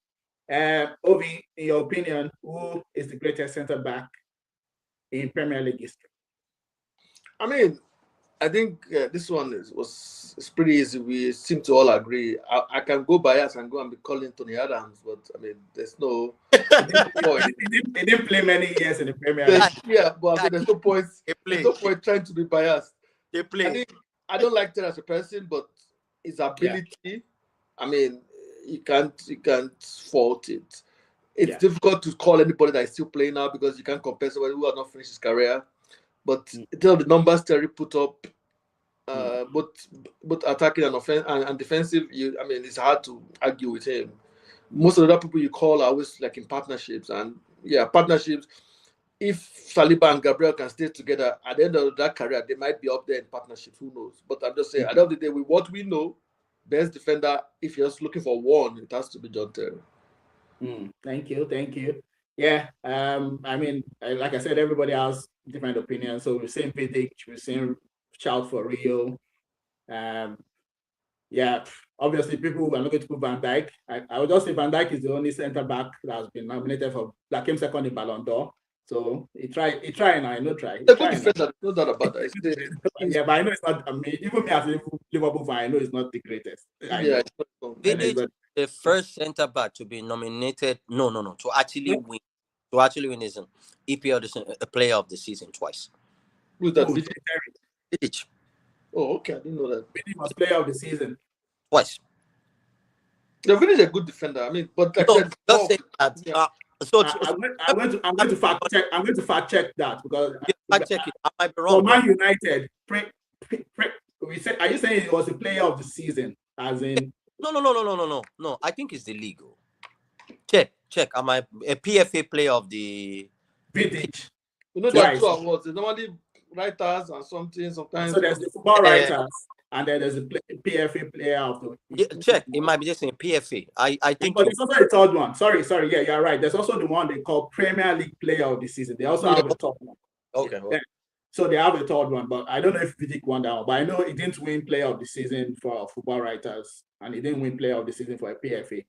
Ovi, in your opinion, who is the greatest center back in Premier League history? I mean, I think this one is pretty easy. We seem to all agree. I can go bias and go and be calling Tony Adams, but I mean, there's no point. He didn't play many years in the Premier League. Yeah, but I mean, there's no point. There's no point trying to be biased. They play. I don't like Terry as a person, but his ability, I mean, you can't fault it. It's difficult to call anybody that is still playing now because you can't compare somebody who has not finished his career. But in terms of the numbers Terry put up, both attacking and defensive, I mean, it's hard to argue with him. Most of the other people you call are always like in partnerships, and partnerships. If Saliba and Gabriel can stay together at the end of that career, they might be up there in partnerships. Who knows? But I'm just saying, at the end of the day, with what we know, best defender, if you're just looking for one, it has to be John Terry. Thank you. Yeah. I mean, like I said, everybody has different opinions. So we're saying Vidic, we're saying shout for Rio. Yeah, obviously people are not going to put Van Dijk. I would just say Van Dijk is the only centre back that has been nominated for that came second in Ballon d'Or. So he tried now. I know try. The good defender, no doubt about that. Yeah, but I know it's not. I mean, even me as a Liverpool fan, I know it's not the greatest. Yeah, Vidic, the first centre back to be nominated. No, to actually win. To actually win is an EPL player of the season twice. Who's that? Vidic. Oh, okay. I didn't know that. Vidic was player of the season twice. Yeah, Vidic is a good defender. I mean, but like I said, just say that. Yeah. I'm going to fact check. I'm going to fact check that because fact check it. I might be wrong. For Man United, we said, are you saying it was a player of the season? As in, no. I think it's the league. Check. Am I a PFA player of the Vidic? You know, there are 2 awards. There's normally writers and something. Sometimes so there's the football writers, and then there's a PFA player of the. Check. It might be just in PFA. I think. But there's also a third one. Sorry. Yeah, you're right. There's also the one they call Premier League Player of the Season. They also have a third one. Okay. Yeah. So they have a third one, but I don't know if Vidic won that one. But I know he didn't win Player of the Season for football writers, and he didn't win Player of the Season for a PFA.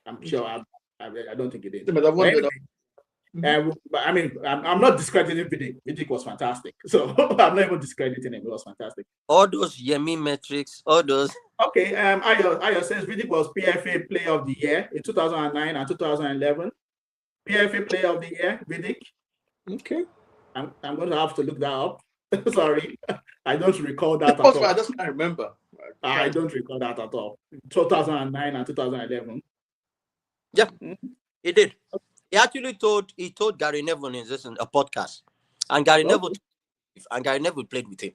I'm sure. I don't think he did. But anyway, but I mean, I'm not discrediting Vidic. Vidic was fantastic. So I'm not even discrediting him. It was fantastic. All those Yemi metrics, all those. Okay. Ayo says Vidic was PFA Player of the Year in 2009 and 2011. PFA Player of the Year, Vidic. Okay. I'm going to have to look that up. Sorry, I don't recall that at all. I just can't remember. I don't recall that at all. 2009 and 2011. Yeah, he did. He actually told Gary Neville in a podcast, and Gary Neville played with him.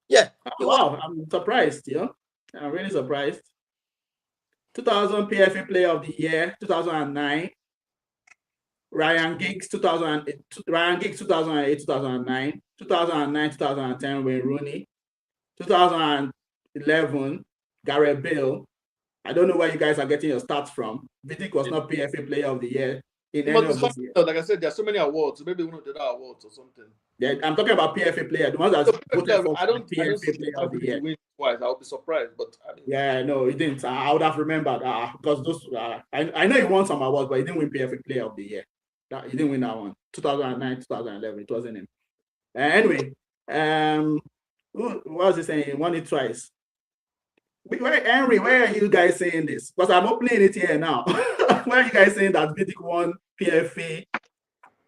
Yeah. Wow, I'm surprised. I'm really surprised. 2000 PFA Player of the Year, 2009. Ryan Giggs 2008, 2009, 2010 Wayne Rooney, 2011 Gareth Bale. I don't know where you guys are getting your stats from. Vidic was not PFA Player of the Year in any of this year. Like I said, there are so many awards. So maybe one of the other awards or something. Yeah, I'm talking about PFA Player, the ones that I don't PFA Player of the Year. Win twice. I would be surprised, but no, he didn't. I would have remembered because those. I know he won some awards, but he didn't win PFA Player of the Year. He didn't win that one. 2009, 2011, it wasn't him. Anyway, what was he saying? He won it twice. Henry, where are you guys saying this? Because I'm opening it here now. Where are you guys saying that Vidic won PFA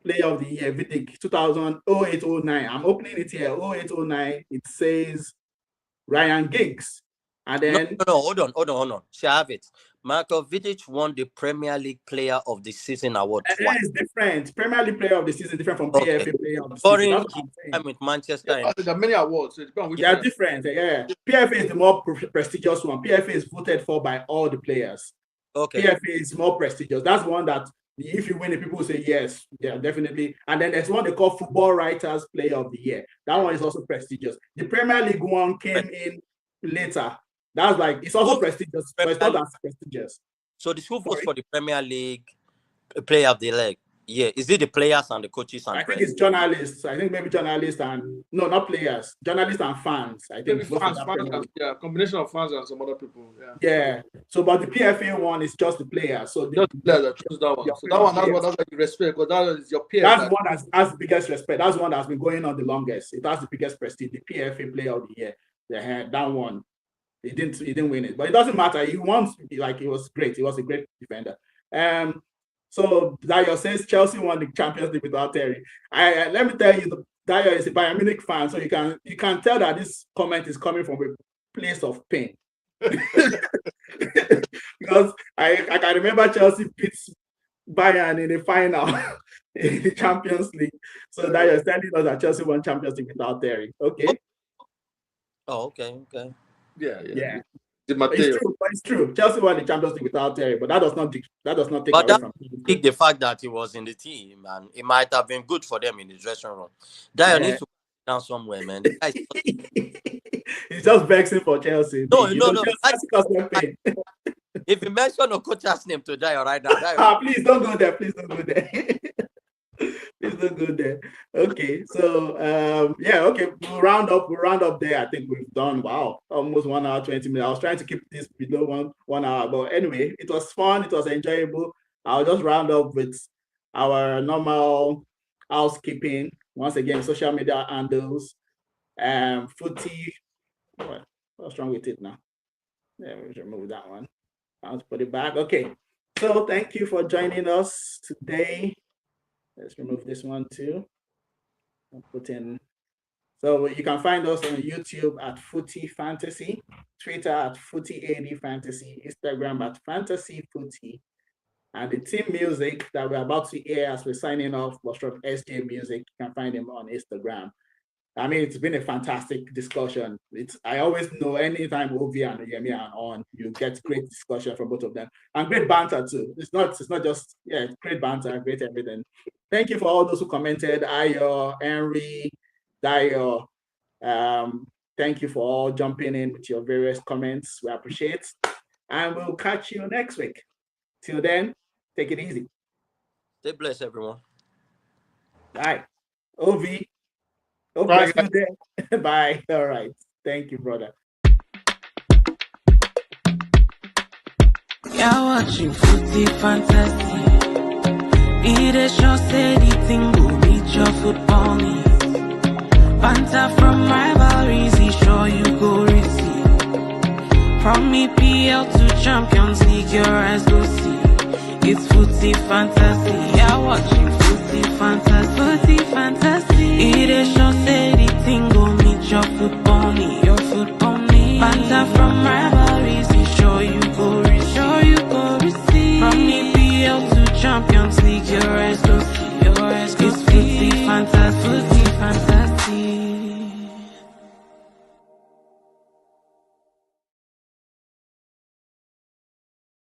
Player of the Year? Vidic 2008-09. I'm opening it here. 08-09. It says Ryan Giggs. And then no, hold on. Shall I have it? Marco Vidic won the Premier League Player of the Season award twice. It's different. Premier League Player of the Season different from PFA Player of the Season. I'm with Manchester. There are many awards. So they are different. Yeah. PFA is the more prestigious one. PFA is voted for by all the players. Okay. PFA is more prestigious. That's the one that if you win it, people say yes, yeah, definitely. And then there's one they call Football Writers Player of the Year. That one is also prestigious. The Premier League one came in later. That's like, it's also prestigious, but it's not as prestigious. So the who votes for the Premier League Player of the League? Yeah, is it the players and the coaches? And I think it's journalists. I think maybe journalists and no, not players. Journalists and fans. I think fans and, combination of fans and some other people. Yeah. So, but the PFA one is just the players. So just the players that choose that one. So that one, that's like respect because that is your peer. That's the one that has the biggest respect. That's the one that's been going on the longest. It has the biggest prestige. The PFA Player of the Year. That one. He didn't win it, but it doesn't matter. He won. Like, he was great. He was a great defender. So Dayo says Chelsea won the Champions League without Terry. Let me tell you, Dayo is a Bayern Munich fan, so you can tell that this comment is coming from a place of pain. Because I can remember Chelsea beats Bayern in the final in the Champions League. So Dayo is telling us that Chelsea won Champions League without Terry. Okay. Oh, okay. Yeah. It's true. Chelsea won the Champions League without Terry, but that does not take away from the fact that he was in the team, and it might have been good for them in the dressing room. That needs to go down somewhere, man. He's just vexing for Chelsea. No. If you mention a coach's name to Dio right now, please don't go there. It's not good there. Okay, so yeah, okay, we'll round up. We'll round up there. I think we've done almost 1 hour 20 minutes. I was trying to keep this below one hour, but anyway, it was fun. It was enjoyable. I'll just round up with our normal housekeeping. Once again, social media handles, footy. What's wrong with it now? Yeah, we remove that one. I'll put it back. Okay. So thank you for joining us today. Let's remove this one too. I'll put in. So you can find us on YouTube at Footy Fantasy, Twitter at Footy AD Fantasy, Instagram at Fantasy Footy, and the team music that we're about to hear as we're signing off was from SJ Music. You can find him on Instagram. I mean, it's been a fantastic discussion. I always know anytime Ovi and Yemi are on, you get great discussion from both of them and great banter too. It's not just great banter, great everything. Thank you for all those who commented. Ayo, Henry, Dio. Thank you for all jumping in with your various comments. We appreciate, and we'll catch you next week. Till then, take it easy. Stay blessed, everyone. Bye. Ovi. Okay, bye. Bye. All right. Thank you, brother. You're watching Footy Fantasy. It is your steady thing will meet your football needs. Banter from rivalries, he sure you go receive. From EPL to Champions League, your eyes go see. It's Footy Fantasy. You're watching Footy Fantasy. Footy Fantasy. It is your steady thing go meet your football need. Your football need. Banter from rivalries, he sure you go receive. Sure you go receive. From EPL to Champions League, your eyes go see. Your eyes go see. It's Footy Fantasy.